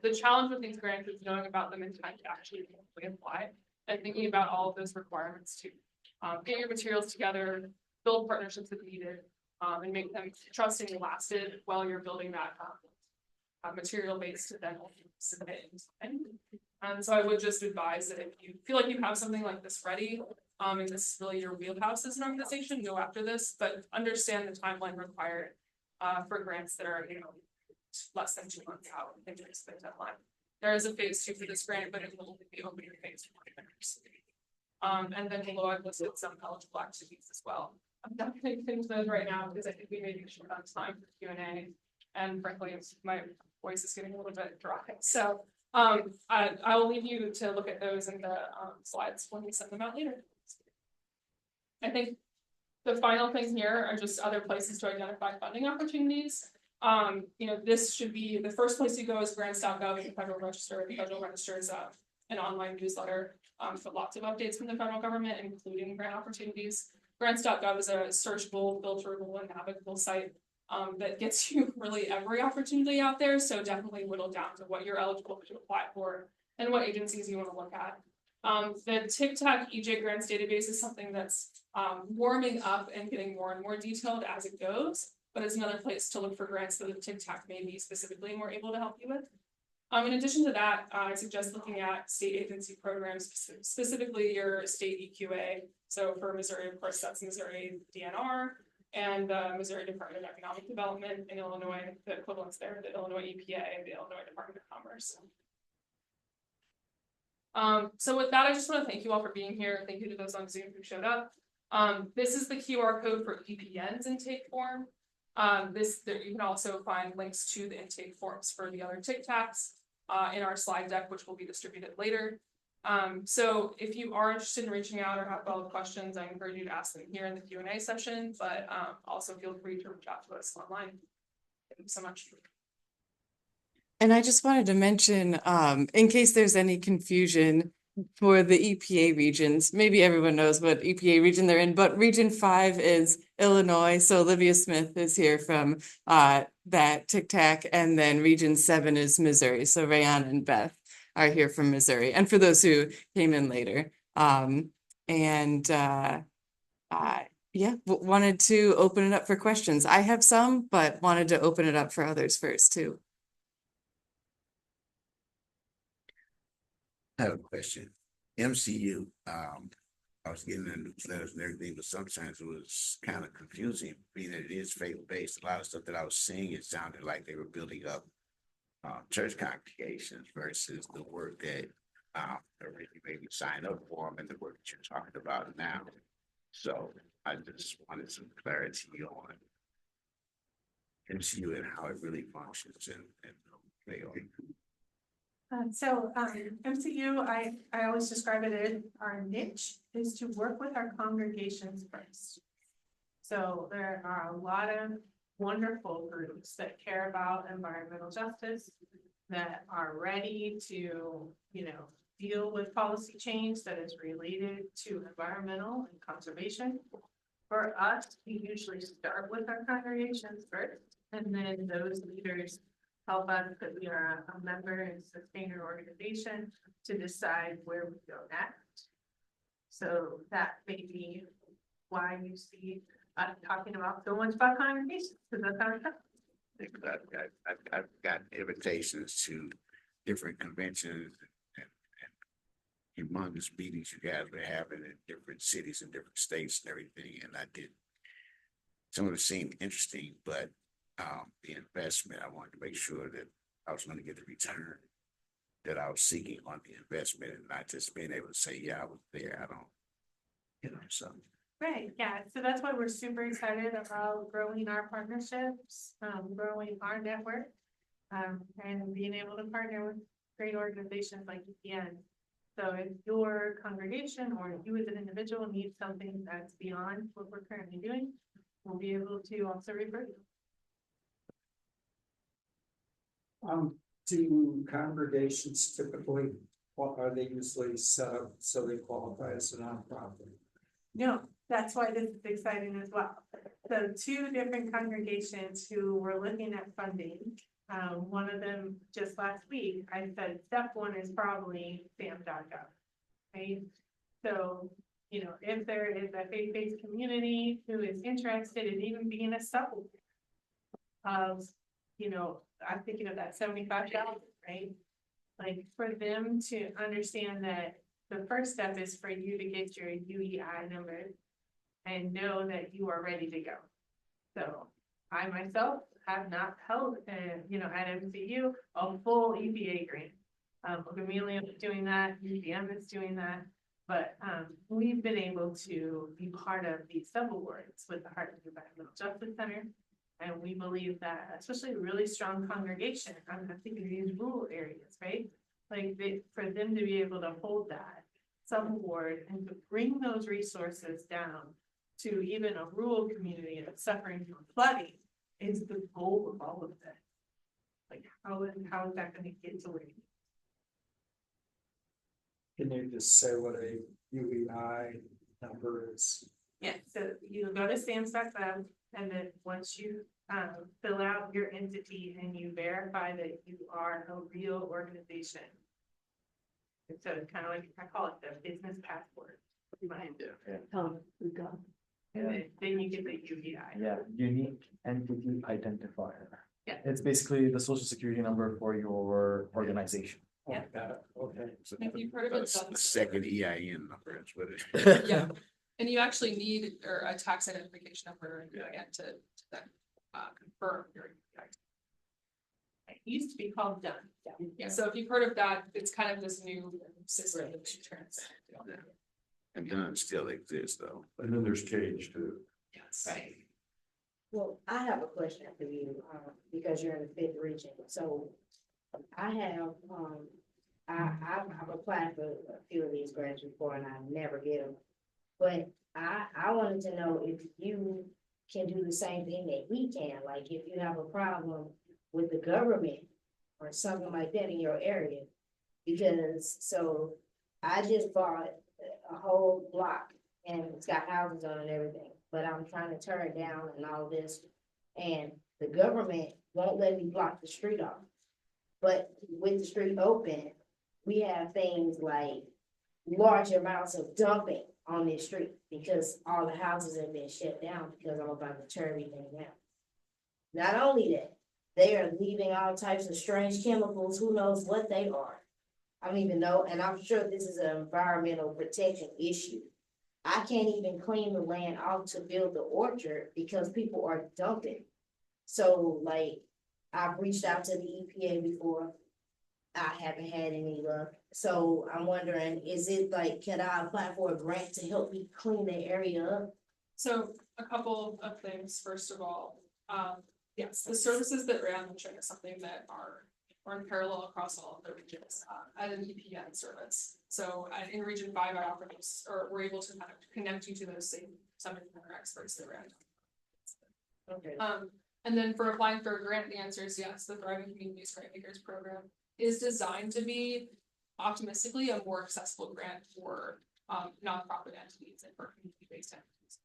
Speaker 3: The challenge with these grants is knowing about them in time to actually apply and thinking about all of those requirements to get your materials together, build partnerships if needed, and make them trusting and lasted while you're building that material base to then submit. And so I would just advise that if you feel like you have something like this ready, and this is really your wheelhouse as an organization, go after this, but understand the timeline required for grants that are, less than 2 months out in terms of the deadline. There is a phase 2 for this grant, but it will only be open in phase 1. And then below I've listed some eligible activities as well. I'm not going to finish those right now because I think we may be short on time for Q&A. And frankly, my voice is getting a little bit dry. So I will leave you to look at those in the slides when we send them out later. I think the final thing here are just other places to identify funding opportunities. This should be the first place you go is grants.gov, the Federal Register. The Federal Register is an online newsletter for lots of updates from the federal government, including grant opportunities. Grants.gov is a searchable, filterable, and navigable site that gets you really every opportunity out there. So definitely whittle down to what you're eligible to apply for and what agencies you want to look at. The TCTAC EJ grants database is something that's warming up and getting more and more detailed as it goes, but it's another place to look for grants that the TCTAC may be specifically more able to help you with. In addition to that, I suggest looking at state agency programs, specifically your state EQA. So for Missouri, of course, that's Missouri DNR and the Missouri Department of Economic Development. In Illinois, the equivalents there, the Illinois EPA and the Illinois Department of Commerce. So with that, I just want to thank you all for being here. Thank you to those on Zoom who showed up. This is the QR code for EPN's intake form. You can also find links to the intake forms for the other TCTACs in our slide deck, which will be distributed later. So if you are interested in reaching out or have follow-up questions, I encourage you to ask them here in the Q&A session, but also feel free to reach out to us online. Thank you so much.
Speaker 4: And I just wanted to mention, in case there's any confusion for the EPA regions, maybe everyone knows what EPA region they're in, but Region 5 is Illinois. So Olivia Smith is here from that TCTAC, and then Region 7 is Missouri. So Rayan and Beth are here from Missouri. And for those who came in later. Yeah, wanted to open it up for questions. I have some, but wanted to open it up for others first too.
Speaker 5: I have a question. MCU, I was getting the newsletters and everything, but sometimes it was kind of confusing, being that it is faith-based. A lot of stuff that I was seeing, it sounded like they were building up church congregations versus the work that already maybe signed up for them and the work that you're talking about now. So I just wanted some clarity on MCU and how it really functions and they are.
Speaker 1: MCU, I always describe it as our niche is to work with our congregations first. So there are a lot of wonderful groups that care about environmental justice, that are ready to, deal with policy change that is related to environmental and conservation. For us, we usually start with our congregations first, and then those leaders help us, because we are a member and sustainer organization, to decide where we go next. So that may be why you see us talking about so much about congregations, because that's how it happens.
Speaker 5: I've got invitations to different conventions and humongous meetings you guys were having in different cities and different states and everything. And I did, some of it seemed interesting, but the investment, I wanted to make sure that I was going to get the return that I was seeking on the investment and not just being able to say, yeah, I was there. I don't, so.
Speaker 1: Right, yeah, so that's why we're super excited about growing our partnerships, growing our network, and being able to partner with great organizations like EPN So if your congregation or you as an individual needs something that's beyond what we're currently doing, we'll be able to also refer you.
Speaker 6: Do congregations typically, what are they usually set up so they qualify as a nonprofit?
Speaker 1: No, that's why this is exciting as well. So two different congregations who were looking at funding. One of them just last week, I said, step one is probably SAM.gov, right? So, you know, if there is a faith-based community who is interested in even being a supplement of, you know, I'm thinking of that $75, right? Like for them to understand that the first step is for you to get your UEI number and know that you are ready to go. So I myself have not held, you know, at MCU, a full EPA grant. Amelia is doing that, UVM is doing that, but we've been able to be part of these sub-awards with the Heartlands Environmental Justice Center. And we believe that, especially a really strong congregation, I'm thinking of these rural areas, right? Like for them to be able to hold that sub-award and to bring those resources down to even a rural community that's suffering from flooding is the goal of all of this. Like how is that going to get to where?
Speaker 6: Can you just say what a UEI number is?
Speaker 1: Yeah, so you go to SAMS.gov and then once you fill out your entity and you verify that you are a real organization. And so it's kind of like, I call it the business passport. And then you get the UBI.
Speaker 2: Yeah, unique entity identifier.
Speaker 1: Yeah.
Speaker 2: It's basically the social security number for your organization.
Speaker 1: Yeah.
Speaker 6: Got it. Okay.
Speaker 5: So
Speaker 3: If you've heard of it,
Speaker 5: the
Speaker 3: that's-
Speaker 5: second EIN number is what it.
Speaker 3: Yeah, and you actually need or a tax identification number again to then confirm your UPI.
Speaker 1: It used to be called done.
Speaker 3: Yeah, so if you've heard of that, it's kind of this new system that you trans.
Speaker 5: And none still exists though.
Speaker 7: And then there's Cage too.
Speaker 3: Yes.
Speaker 1: Right.
Speaker 8: Well, I have a question for you, because you're in the fifth region, so I have, I've applied for a few of these grants before and I never get them. But I wanted to know if you can do the same thing that we can, like if you have a problem with the government or something like that in your area. Because, so I just bought a whole block and it's got houses on it and everything, but I'm trying to tear it down and all this. And the government won't let me block the street off. But with the street open, we have things like large amounts of dumping on this street because all the houses have been shut down because I'm about to tear everything down. Not only that, they are leaving all types of strange chemicals, who knows what they are. I don't even know, and I'm sure this is an environmental protection issue. I can't even clean the land off to build the orchard because people are dumping. So like, I've reached out to the EPA before. I haven't had any luck. So I'm wondering, is it like, can I apply for a grant to help me clean the area up?
Speaker 3: So a couple of things, first of all, yes, the services that Rand mentioned is something that are in parallel across all of the regions, as an EPN service. So in Region 5, I offer those, or we're able to kind of connect you to those same subject matter experts that Rand.
Speaker 8: Okay.
Speaker 3: And then for applying for a grant, the answer is yes. The Thriving Communities Grant Makers Program is designed to be optimistically a more accessible grant for nonprofit entities and for community-based entities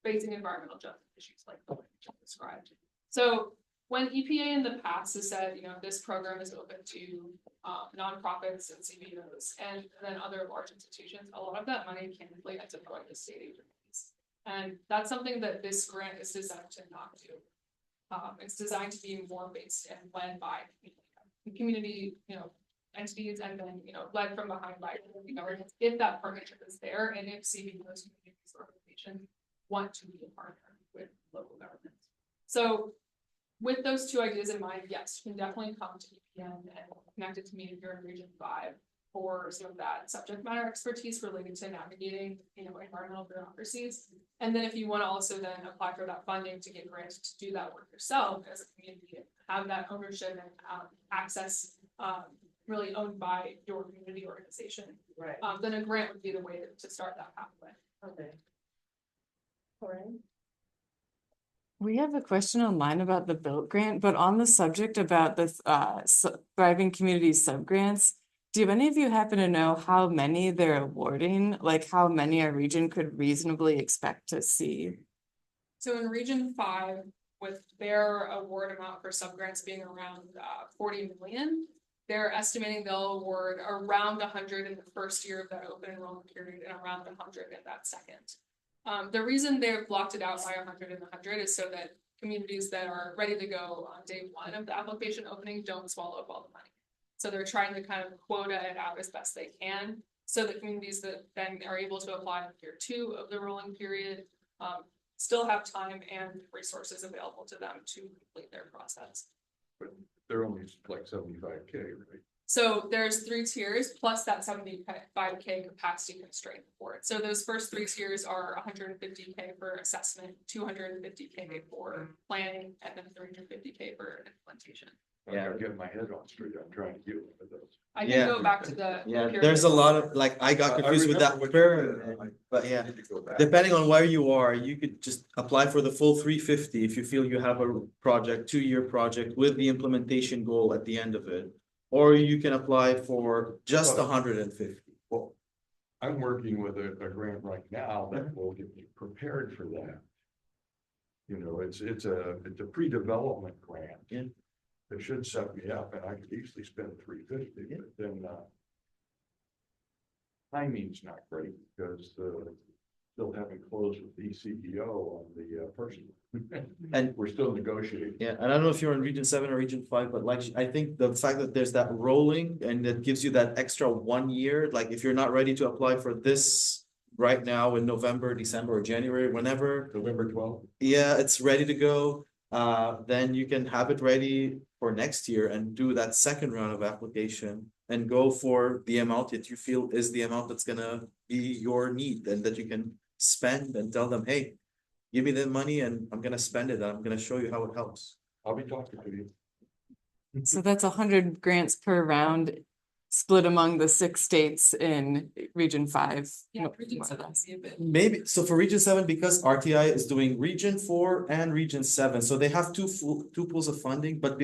Speaker 3: facing environmental justice issues like the one you described. So when EPA in the past has said, you know, this program is open to nonprofits and CBOs and then other large institutions, a lot of that money candidly ends up going to state agencies. And that's something that this grant is designed to not do. It's designed to be more based and led by community, you know, entities, and then, you know, led from behind by governments, if that partnership is there, and if CBOs, communities, organizations want to be a partner with local governments. So with those two ideas in mind, yes, you can definitely come to EPN and connect it to me if you're in Region 5 for some of that subject matter expertise related to navigating, you know, environmental bureaucracies. And then if you want to also then apply for that funding to get grants to do that work yourself as a community, have that ownership and access really owned by your community organization,
Speaker 8: Right,
Speaker 3: then a grant would be the way to start that pathway.
Speaker 8: okay. All right.
Speaker 4: We have a question online about the built grant, but on the subject about this thriving communities subgrants, do any of you happen to know how many they're awarding? Like how many our region could reasonably expect to see?
Speaker 3: So in Region 5, with their award amount for subgrants being around 40 million, they're estimating they'll award around 100 in the first year of that open enrollment period and around 100 in that second. The reason they've blocked it out by 100 and 100 is so that communities that are ready to go on day one of the application opening don't swallow up all the money. So they're trying to kind of quota it out as best they can, so that communities that then are able to apply in year 2 of the rolling period still have time and resources available to them to complete their process.
Speaker 7: But they're only like 75K, right?
Speaker 3: So there's 3 tiers plus that 75K capacity constraint for it. So those first 3 tiers are 150K for assessment, 250K for planning, and then 350K for implementation.
Speaker 7: I gotta get my head on straight. I'm trying to get one of those.
Speaker 3: I
Speaker 2: Yeah.
Speaker 3: can go back to the.
Speaker 2: Yeah,
Speaker 3: period.
Speaker 2: there's a lot of, like, I got confused with that pyramid, but yeah. Depending on where you are, you could just apply for the full 350 if you feel you have a project, 2-year project with the implementation goal at the end of it. Or you can apply for just 150.
Speaker 7: Well, I'm working with a grant right now that will get me prepared for that. You know, it's a pre-development grant.
Speaker 2: Yeah.
Speaker 7: It should set me up, and I could easily spend 350,
Speaker 2: Yeah.
Speaker 7: but then timing's not great because still haven't closed with the CEO on the person.
Speaker 2: And
Speaker 7: we're still negotiating.
Speaker 2: yeah, and I don't know if you're in Region 7 or Region 5, but like, I think the fact that there's that rolling and that gives you that extra 1 year, like if you're not ready to apply for this right now in November, December, or January, whenever,
Speaker 7: November 12th.
Speaker 2: yeah, it's ready to go. Then you can have it ready for next year and do that second round of application and go for the amount that you feel is the amount that's gonna be your need and that you can spend and tell them, hey, give me the money and I'm gonna spend it. I'm gonna show you how it helps.
Speaker 7: I'll be talking to you.
Speaker 4: So that's 100 grants per round, split among the 6 states in Region 5.
Speaker 3: Yeah,
Speaker 4: more
Speaker 3: Region
Speaker 4: or
Speaker 3: 7
Speaker 4: less.
Speaker 3: see a bit.
Speaker 2: Maybe, so for Region 7, because RTI is doing Region 4 and Region 7, so they have two pools of funding, but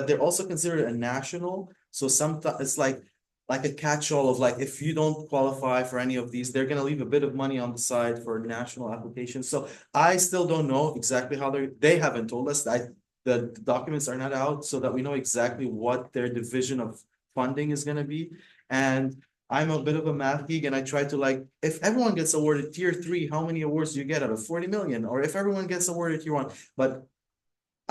Speaker 2: they're also considered a national. So sometimes it's like a catch-all of like, if you don't qualify for any of these, they're gonna leave a bit of money on the side for national applications. So I still don't know exactly how they haven't told us that the documents are not out so that we know exactly what their division of funding is gonna be. And I'm a bit of a math geek and I try to like, if everyone gets awarded tier 3, how many awards do you get out of 40 million? Or if everyone gets awarded tier 1, but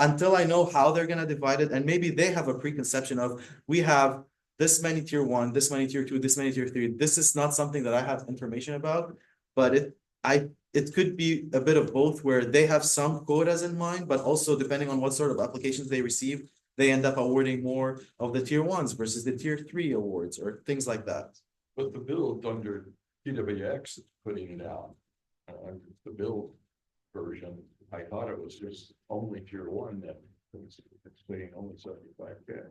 Speaker 2: until I know how they're gonna divide it, and maybe they have a preconception of, we have this many tier 1, this many tier 2, this many tier 3. This is not something that I have information about, but it could be a bit of both where they have some quotas in mind, but also depending on what sort of applications they receive, they end up awarding more of the tier 1s versus the tier 3 awards or things like that.
Speaker 7: But the bill under TWX is putting it out. The bill version, I thought it was just only tier 1 that it's paying only 75K.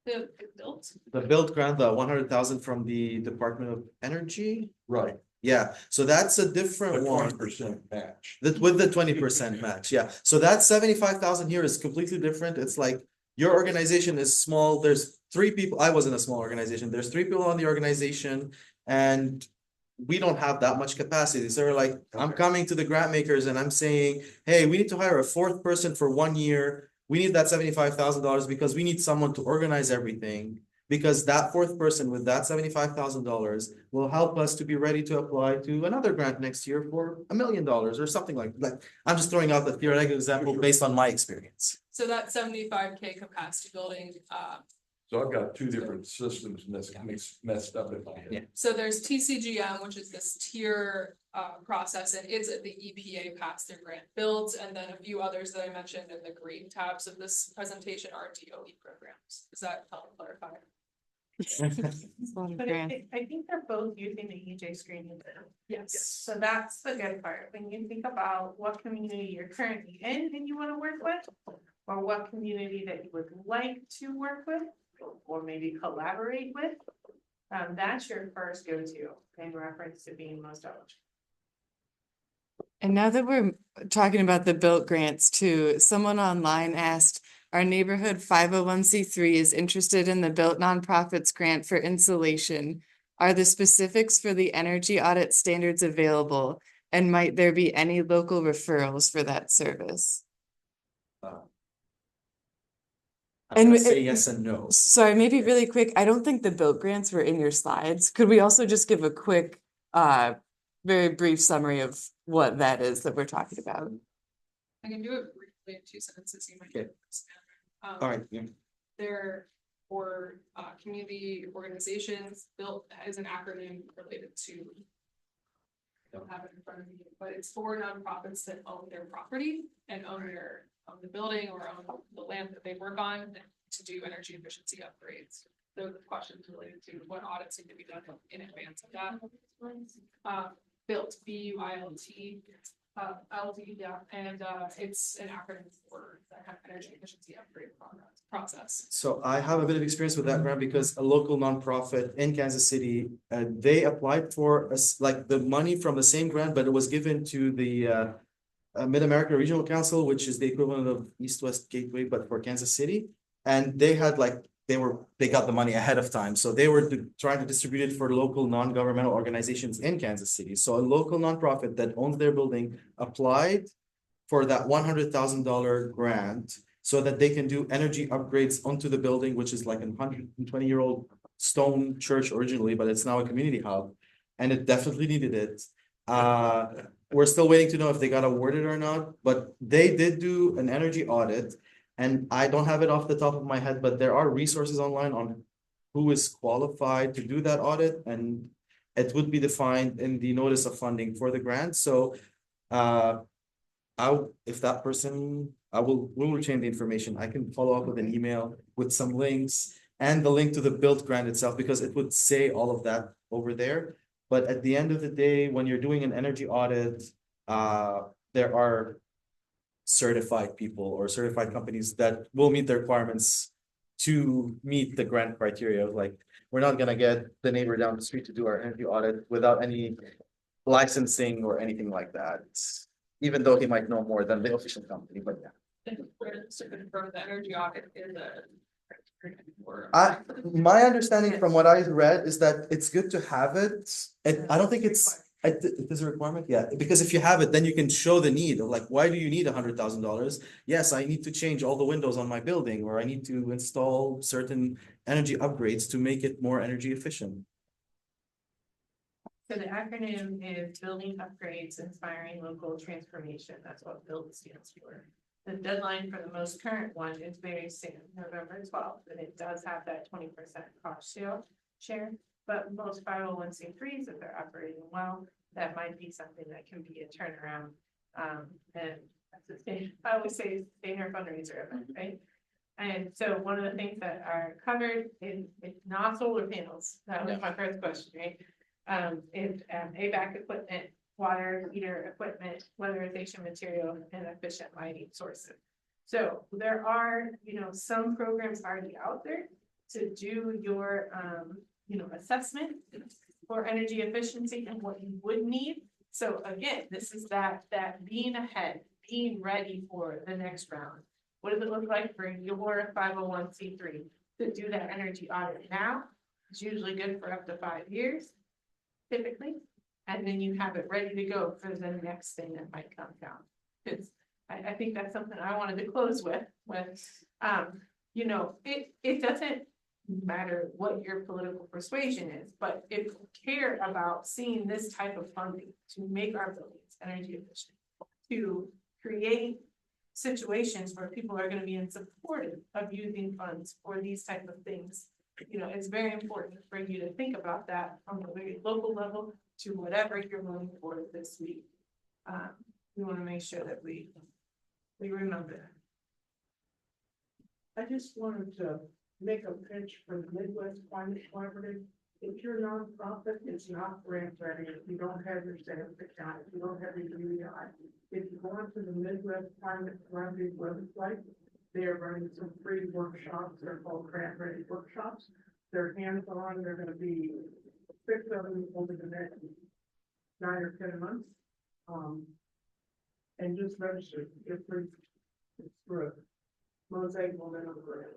Speaker 3: The built.
Speaker 2: The build grant, the 100,000 from the Department of Energy.
Speaker 7: Right.
Speaker 2: Yeah, so that's a
Speaker 7: The
Speaker 2: different one.
Speaker 7: 20% match.
Speaker 2: That with the 20% match, yeah. So that 75,000 here is completely different. It's like your organization is small. There's 3 people. I was in a small organization. There's 3 people on the organization, and we don't have that much capacity. So we're like, I'm
Speaker 7: Okay.
Speaker 2: coming to the grant makers and I'm saying, hey, we need to hire a 4th person for 1 year. We need that $75,000 because we need someone to organize everything. Because that 4th person with that $75,000 will help us to be ready to apply to another grant next year for $1 million or something like that. I'm just throwing out the theoretical example based on my experience.
Speaker 3: So that 75K capacity building,
Speaker 7: So I've got 2 different systems messed up in my head.
Speaker 2: Yeah.
Speaker 3: so there's TCGM, which is this tier process, and it's at the EPA pass-through grant builds, and then a few others that I mentioned in the green tabs of this presentation are DOE programs. Does that help clarify?
Speaker 4: It's a lot of
Speaker 1: But
Speaker 4: grants.
Speaker 1: I think they're both using the EJ screening.
Speaker 3: Yes.
Speaker 1: So that's the good part. When you think about what community you're currently in and you want to work with, or what community that you would like to work with, or maybe collaborate with, that's your first go-to in reference to being most eligible.
Speaker 4: And now that we're talking about the built grants too, someone online asked, our neighborhood 501c3 is interested in the built nonprofits grant for insulation. Are the specifics for the energy audit standards available? And might there be any local referrals for that service?
Speaker 2: I'm gonna
Speaker 4: And
Speaker 2: say yes and no.
Speaker 4: Sorry, maybe really quick. I don't think the built grants were in your slides. Could we also just give a quick, very brief summary of what that is that we're talking about?
Speaker 3: I can do it briefly in 2 sentences. You might
Speaker 2: Okay.
Speaker 3: understand.
Speaker 2: All right, yeah.
Speaker 3: They're for community organizations. Built is an acronym related to. I don't have it in front of me, but it's for nonprofits that own their property and own the building or own the land that they work on to do energy efficiency upgrades. So the questions related to what audits need to be done in advance of that. Built, B-U-I-L-T, LD, yeah, and it's an acronym for the energy efficiency upgrade process.
Speaker 2: So I have a bit of experience with that grant because a local nonprofit in Kansas City, they applied for like the money from the same grant, but it was given to the Mid-America Regional Council, which is the equivalent of East-West Gateway, but for Kansas City. And they had like, they got the money ahead of time. So they were trying to distribute it for local non-governmental organizations in Kansas City. So a local nonprofit that owns their building applied for that $100,000 grant so that they can do energy upgrades onto the building, which is like a 120-year-old stone church originally, but it's now a community hub. And it definitely needed it. We're still waiting to know if they got awarded or not, but they did do an energy audit. And I don't have it off the top of my head, but there are resources online on who is qualified to do that audit, and it would be defined in the notice of funding for the grant. So if that person, we will change the information. I can follow up with an email with some links and the link to the built grant itself, because it would say all of that over there. But at the end of the day, when you're doing an energy audit, there are certified people or certified companies that will meet the requirements to meet the grant criteria. Like, we're not gonna get the neighbor down the street to do our energy audit without any licensing or anything like that, even though he might know more than the official company, but yeah.
Speaker 3: To confirm the energy audit is
Speaker 2: My understanding from what I read is that it's good to have it. I don't think it is a requirement, yeah, because if you have it, then you can show the need of like, why do you need $100,000? Yes, I need to change all the windows on my building, or I need to install certain energy upgrades to make it more energy efficient.
Speaker 1: So the acronym is Building Upgrades Inspiring Local Transformation. That's what BUILD stands for. The deadline for the most current one is very soon, November 12th, and it does have that 20% cost share. But most 501c3s, if they're operating well, that might be something that can be a turnaround. And I always say sustainer fundraiser event, right? And so one of the things that are covered is not solar panels. That was my first question, right? Is AVAC equipment, water heater equipment, weatherization material, and efficient lighting sources. So there are, some programs already out there to do your, assessment for energy efficiency and what you would need. So again, this is that being ahead, being ready for the next round. What does it look like for your 501c3 to do that energy audit now? It's usually good for up to 5 years, typically. And then you have it ready to go for the next thing that might come down. Because I think that's something I wanted to close with, it doesn't matter what your political persuasion is, but if you care about seeing this type of funding to make our buildings energy efficient, to create situations where people are going to be in support of using funds for these type of things, it's very important for you to think about that from a very local level to whatever you're moving forward this week. We want to make sure that we remember that.
Speaker 9: I just wanted to make a pitch for the Midwest Climate Collaborative. If your nonprofit is not grant ready, if you don't have your stamp account, if you don't have your UEI, if you go onto the Midwest Climate Collaborative website, They're running some free workshops, they're called grant ready workshops. They're hands-on, they're gonna be 6 of them over the next 9 or 10 months. And just register, get free, it's for Mosaic Momentum Grant.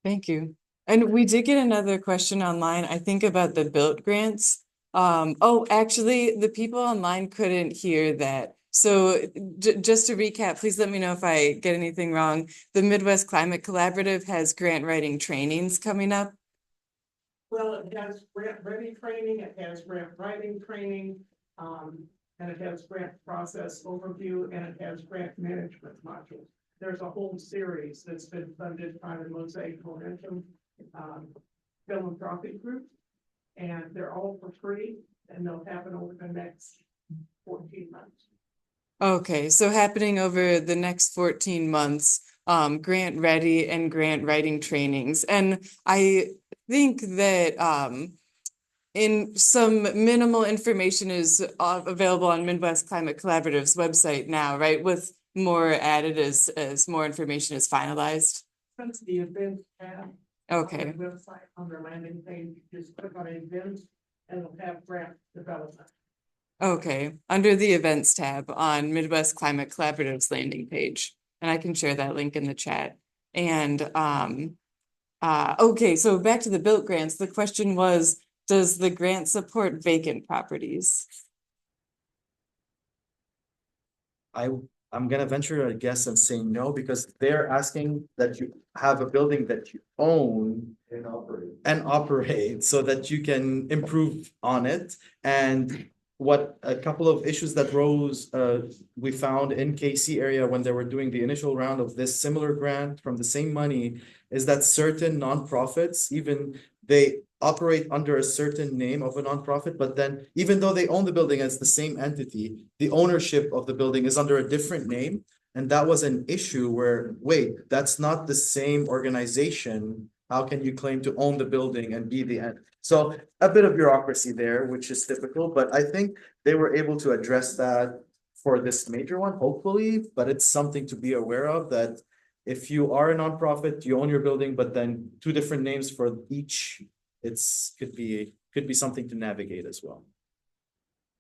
Speaker 4: Thank you. And we did get another question online, I think about the built grants. Oh, actually, the people online couldn't hear that. So just to recap, please let me know if I get anything wrong. The Midwest Climate Collaborative has grant writing trainings coming up.
Speaker 9: Well, it has grant ready training, it has grant writing training, and it has grant process overview, and it has grant management modules. There's a whole series that's been funded by the Mosaic Momentum philanthropic group, and they're all for free, and they'll happen over the next 14 months.
Speaker 4: Okay, so happening over the next 14 months, grant ready and grant writing trainings. And I think that in some minimal information is available on Midwest Climate Collaborative's website now, right? With more added as more information is finalized.
Speaker 9: Since the event tab
Speaker 4: Okay,
Speaker 9: on the website, on their landing page, just click on events and it'll have grant development.
Speaker 4: okay. Under the events tab on Midwest Climate Collaborative's landing page. And I can share that link in the chat. And okay, so back to the built grants. The question was, does the grant support vacant properties?
Speaker 2: I'm gonna venture a guess and say no, because they're asking that you have a building that you own and operate so that you can improve on it. And what a couple of issues that rose, we found in KC area when they were doing the initial round of this similar grant from the same money, is that certain nonprofits, even they operate under a certain name of a nonprofit, but then even though they own the building as the same entity, the ownership of the building is under a different name. And that was an issue where, wait, that's not the same organization. How can you claim to own the building and be the end? So a bit of bureaucracy there, which is typical, but I think they were able to address that for this major one, hopefully, but it's something to be aware of, that if you are a nonprofit, you own your building, but then 2 different names for each, could be something to navigate as well.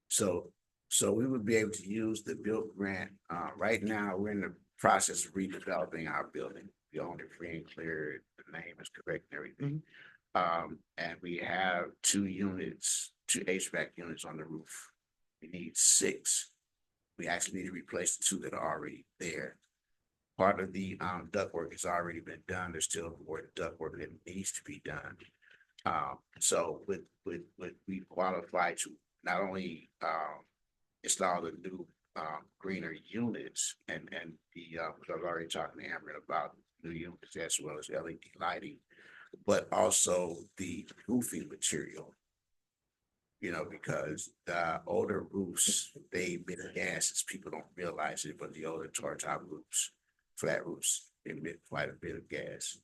Speaker 5: So we would be able to use the built grant. Right now, we're in the process of redeveloping our building. We own it free and clear. The name is correct and everything. And we have 2 units, 2 HVAC units on the roof. We need 6. We actually need to replace the 2 that are already there. Part of the ductwork has already been done. There's still more ductwork that needs to be done. So we qualify to not only install the new greener units and because I was already talking to Amber about new units as well as LED lighting, but also the roofing material. You know, because the older roofs, they emit gases. People don't realize it, but the older tar top roofs, flat roofs, emit quite a bit of gas.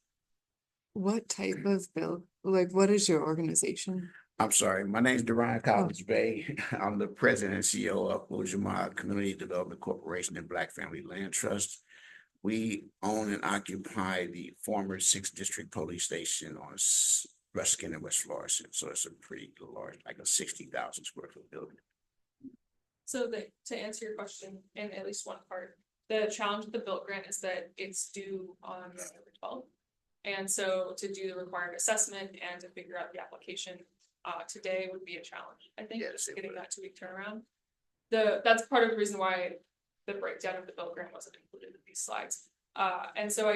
Speaker 4: What type of build, like, what is your organization?
Speaker 5: I'm sorry, my name's Deron Collins Bay. I'm the president and CEO of Mujama Community Development Corporation and Black Family Land Trust. We own and occupy the former 6th District Police Station on Ruskin and West Florissant. So it's a pretty large, like a 60,000 square foot building.
Speaker 3: So to answer your question in at least one part, the challenge with the built grant is that it's due on November 12th. And so to do the required assessment and to figure out the application today would be a challenge. I think just getting that 2-week turnaround. That's part of the reason why the breakdown of the built grant wasn't included in these slides. And so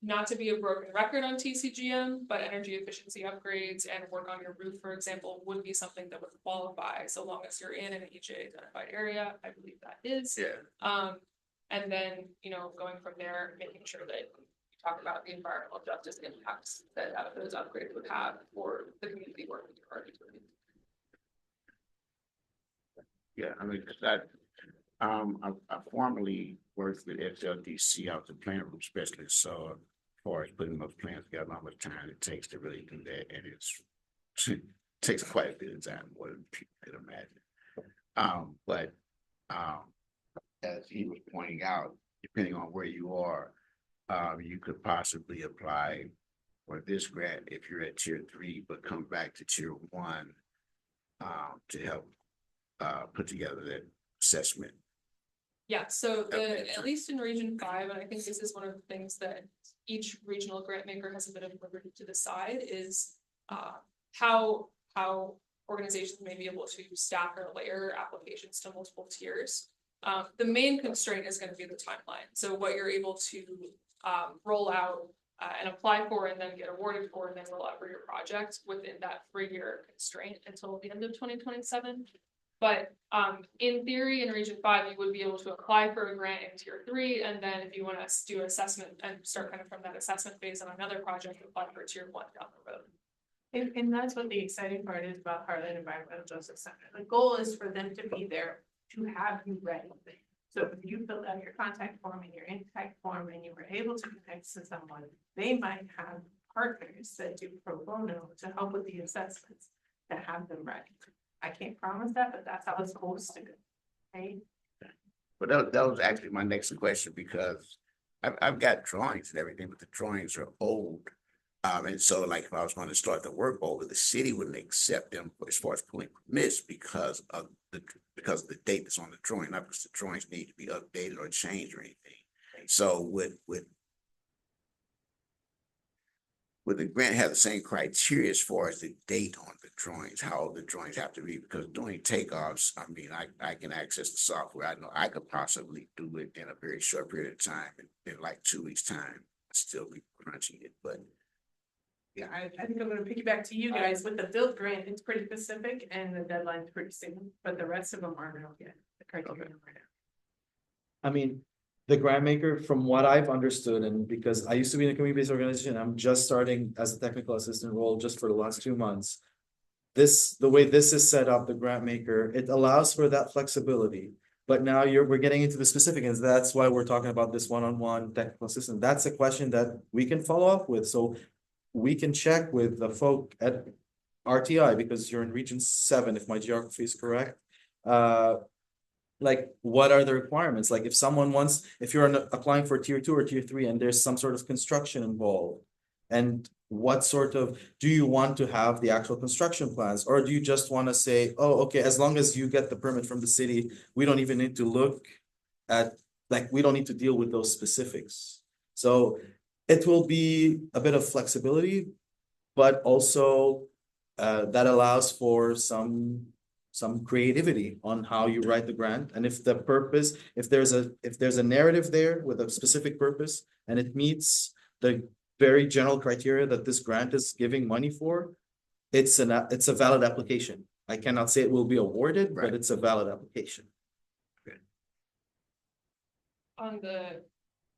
Speaker 3: not to be a broken record on TCGM, but energy efficiency upgrades and work on your roof, for example, would be something that would qualify so long as you're in an EJ identified area. I believe that is.
Speaker 5: Yeah.
Speaker 3: And then, you know, going from there, making sure that you talk about the environmental justice impacts that those upgrades would have for the community work that you're already doing.
Speaker 5: Yeah, I mean, I formerly worked with FLDC. I was a plant roof specialist, so as far as putting those plans together, how much time it takes to really do that, and it takes quite a bit of time, more than people could imagine. But as he was pointing out, depending on where you are, you could possibly apply for this grant if you're at tier 3, but come back to tier 1 to help put together that assessment.
Speaker 3: Yeah, so
Speaker 5: Okay.
Speaker 3: at least in Region 5, and I think this is one of the things that each regional grant maker has a bit of liberty to decide is how organizations may be able to stack or layer applications to multiple tiers. The main constraint is going to be the timeline. So what you're able to roll out and apply for and then get awarded for and then roll out for your project within that 3-year constraint until the end of 2027. But in theory, in Region 5, you would be able to apply for a grant in tier 3, and then if you want to do assessment and start kind of from that assessment phase on another project, apply for tier 1 down the road.
Speaker 1: And that's what the exciting part is about Heartland Environmental Justice Center. The goal is for them to be there to have you ready. So if you filled out your contact form and your intake form and you were able to connect to someone, they might have partners that do pro bono to help with the assessments to have them ready. I can't promise that, but that's how it's supposed to go, right?
Speaker 5: But that was actually my next question, because I've got drawings and everything, but the drawings are old. And so like if I was going to start the work over, the city wouldn't accept them as far as pulling permits because of the date that's on the drawing, not because the drawings need to be updated or changed or anything. So would the grant have the same criteria as far as the date on the drawings, how the drawings have to be? Because doing takeoffs, I mean, I can access the software. I know I could possibly do it in a very short period of time, in like 2 weeks' time, still be crunching it, but.
Speaker 1: Yeah, I think I'm gonna piggyback to you guys with the build grant. It's pretty specific and the deadline's pretty soon, but the rest of them aren't out yet. The criteria right now.
Speaker 2: I mean, the grant maker, from what I've understood, and because I used to be in a community-based organization, I'm just starting as a technical assistant role just for the last 2 months. The way this is set up, the grant maker, it allows for that flexibility. But now we're getting into the specifics. That's why we're talking about this one-on-one technical assistant. That's a question that we can follow up with. So we can check with the folk at RTI, because you're in Region 7, if my geography is correct. Like, what are the requirements? Like, if you're applying for tier 2 or tier 3 and there's some sort of construction involved, and what sort of, do you want to have the actual construction plans, or do you just want to say, oh, okay, as long as you get the permit from the city, we don't even need to look at, like, we don't need to deal with those specifics. So it will be a bit of flexibility, but also that allows for some creativity on how you write the grant. And if there's a narrative there with a specific purpose and it meets the very general criteria that this grant is giving money for, it's a valid application. I cannot say it will be awarded,
Speaker 5: Right.
Speaker 2: but it's a valid application.
Speaker 3: On the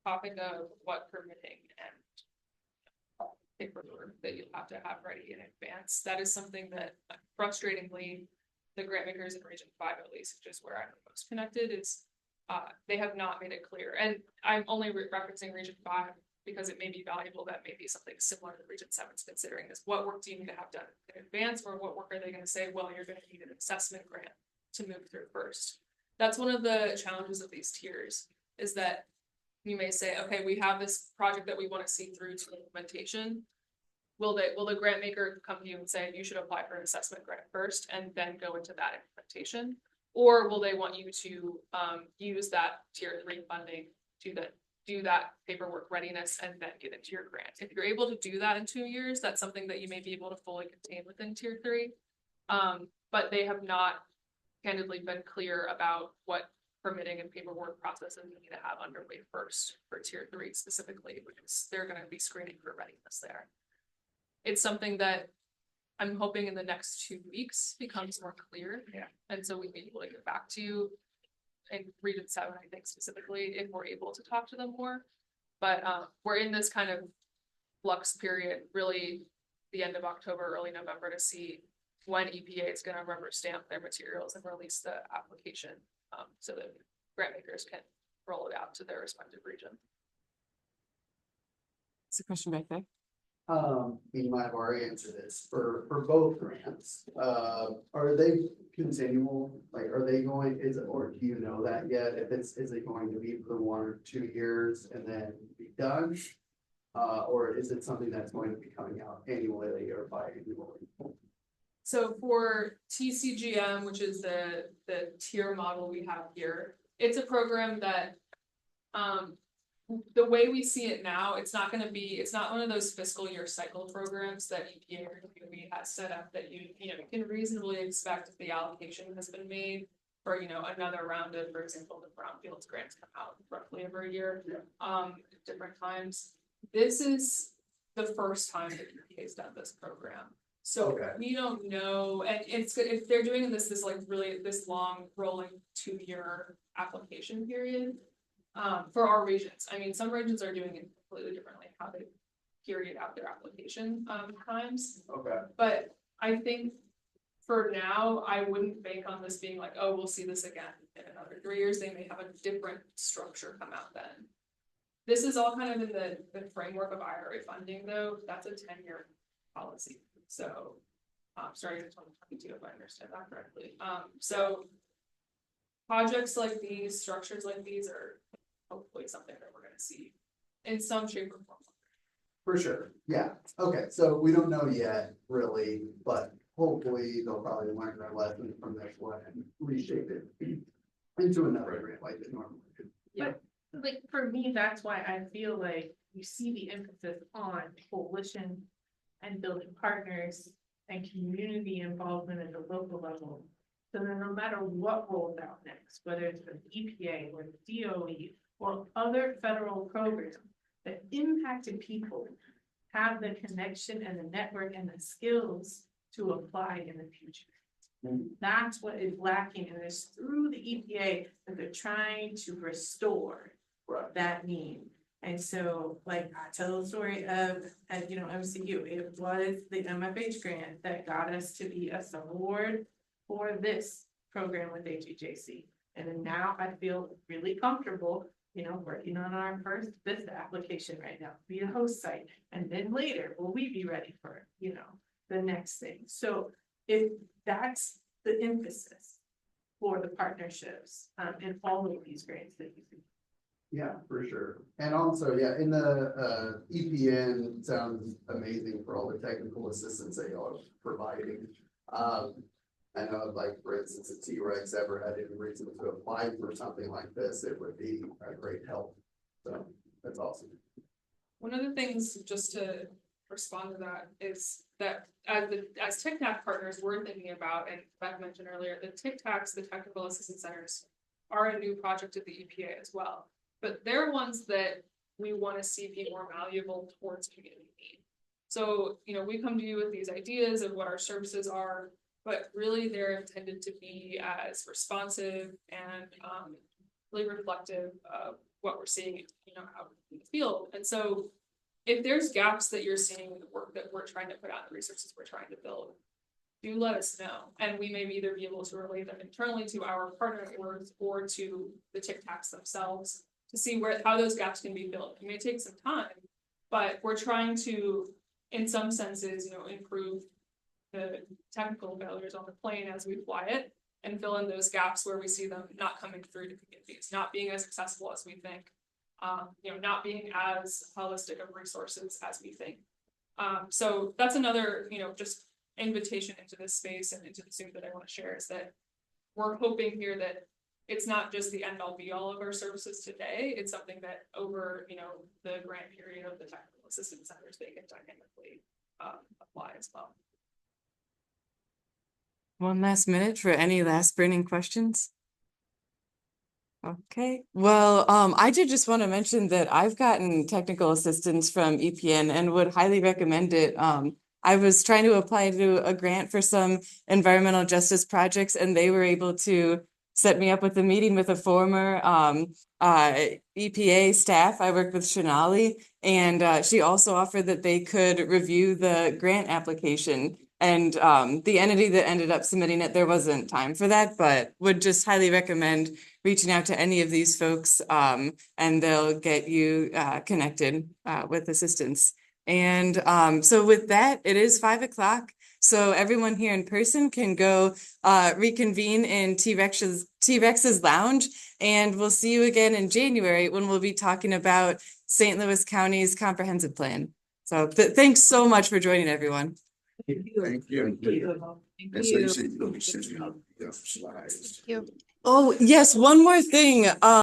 Speaker 3: topic of what permitting and paperwork that you'll have to have ready in advance, that is something that frustratingly, the grant makers in Region 5, at least, which is where I'm most connected, is they have not made it clear. And I'm only referencing Region 5 because it may be valuable. That may be something similar to Region 7's considering is what work do you need to have done in advance, or what work are they going to say, well, you're going to need an assessment grant to move through first. That's one of the challenges of these tiers, is that you may say, okay, we have this project that we want to see through to implementation. Will the grant maker come to you and say, you should apply for an assessment grant first and then go into that implementation? Or will they want you to use that tier 3 funding to do that paperwork readiness and then get into your grant? If you're able to do that in 2 years, that's something that you may be able to fully contain within tier 3. But they have not candidly been clear about what permitting and paperwork processes you need to have underway first for tier 3 specifically, because they're going to be screening for readiness there. It's something that I'm hoping in the next 2 weeks becomes more clear.
Speaker 1: Yeah.
Speaker 3: And so we'd be able to get back to you in Region 7, I think specifically, if we're able to talk to them more. But we're in this kind of flux period, really the end of October, early November, to see when EPA is going to rubber stamp their materials and release the application, so that grant makers can roll it out to their respective region.
Speaker 4: It's a question back there.
Speaker 10: You might have already answered this for both grants. Are they continual? Like, are they going, is it, or do you know that yet? If it's, is it going to be for 1 or 2 years and then be done? Or is it something that's going to be coming out annually or biannually?
Speaker 3: So for TCGM, which is the tier model we have here, it's a program that, the way we see it now, it's not one of those fiscal year cycle programs that EPA or DOE has set up that you can reasonably expect if the allocation has been made for, another round of, for example, the brownfields grants come out roughly every year, different times. This is the first time that EPA has done this program. So
Speaker 10: Okay.
Speaker 3: we don't know, and it's good if they're doing this long rolling 2-year application period. For our regions, I mean, some regions are doing it completely differently, how they period out their application times.
Speaker 10: Okay.
Speaker 3: But I think for now, I wouldn't bank on this being like, oh, we'll see this again in another 3 years. They may have a different structure come out then. This is all kind of in the framework of IRA funding, though. That's a 10-year policy. So, starting in 2022, if I understand that correctly. So projects like these, structures like these are hopefully something that we're gonna see in some shape or form.
Speaker 10: For sure, yeah, okay, so we don't know yet, really, but hopefully they'll probably learn their lesson from this one and reshape it into another grant like it normally could.
Speaker 1: Yeah, like for me, that's why I feel like you see the emphasis on coalition and building partners and community involvement at the local level. So then no matter what rolls out next, whether it's the EPA or the DOE or other federal programs that impacted people, have the connection and the network and the skills to apply in the future. That's what is lacking, and it's through the EPA that they're trying to restore that need. And so, like, I tell the story of, MCU, it was the MFH grant that got us to be a award for this program with HHAC. And then now I feel really comfortable, working on our first VISTA application right now, be a host site. And then later, will we be ready for, the next thing? So if that's the emphasis for the partnerships, in all of these grants that you see.
Speaker 10: Yeah, for sure. And also, yeah, in the EPN sounds amazing for all the technical assistance that y'all are providing. I know, like, for instance, if T-Rex ever had any reason to apply for something like this, it would be a great help. So that's awesome.
Speaker 3: One of the things, just to respond to that, is that as TCTAC partners, we're thinking about, and Beth mentioned earlier, the TCTACs, the Technical Assistance Centers, are a new project of the EPA as well. But they're ones that we want to see be more valuable towards community need. So, we come to you with these ideas of what our services are, but really they're intended to be as responsive and really reflective of what we're seeing, out in the field. And so if there's gaps that you're seeing in the work that we're trying to put out, the resources we're trying to build, do let us know. And we may either be able to relay them internally to our partner networks or to the TCTACs themselves to see how those gaps can be filled. It may take some time, but we're trying to, in some senses, improve the technical failures on the plane as we fly it and fill in those gaps where we see them not coming through to communities, not being as accessible as we think, not being as holistic of resources as we think. So that's another, just invitation into this space and into the Zoom that I want to share, is that we're hoping here that it's not just the end all be all of our services today. It's something that over, the grant period of the technical assistance centers, they can dynamically apply as well.
Speaker 4: One last minute for any last burning questions. Okay, well, I did just want to mention that I've gotten technical assistance from EPN and would highly recommend it. I was trying to apply to a grant for some environmental justice projects, and they were able to set me up with a meeting with a former EPA staff. I worked with Shanali, and she also offered that they could review the grant application. And the entity that ended up submitting it, there wasn't time for that, but would just highly recommend reaching out to any of these folks, and they'll get you connected with assistance. And so with that, it is 5 o'clock. So everyone here in person can go reconvene in T-Rex's lounge. And we'll see you again in January when we'll be talking about St. Louis County's comprehensive plan. So thanks so much for joining, everyone.
Speaker 5: Thank you.
Speaker 1: Thank
Speaker 5: And so you
Speaker 1: you.
Speaker 5: said you're gonna be sending out the slides.
Speaker 4: Oh, yes, one more thing.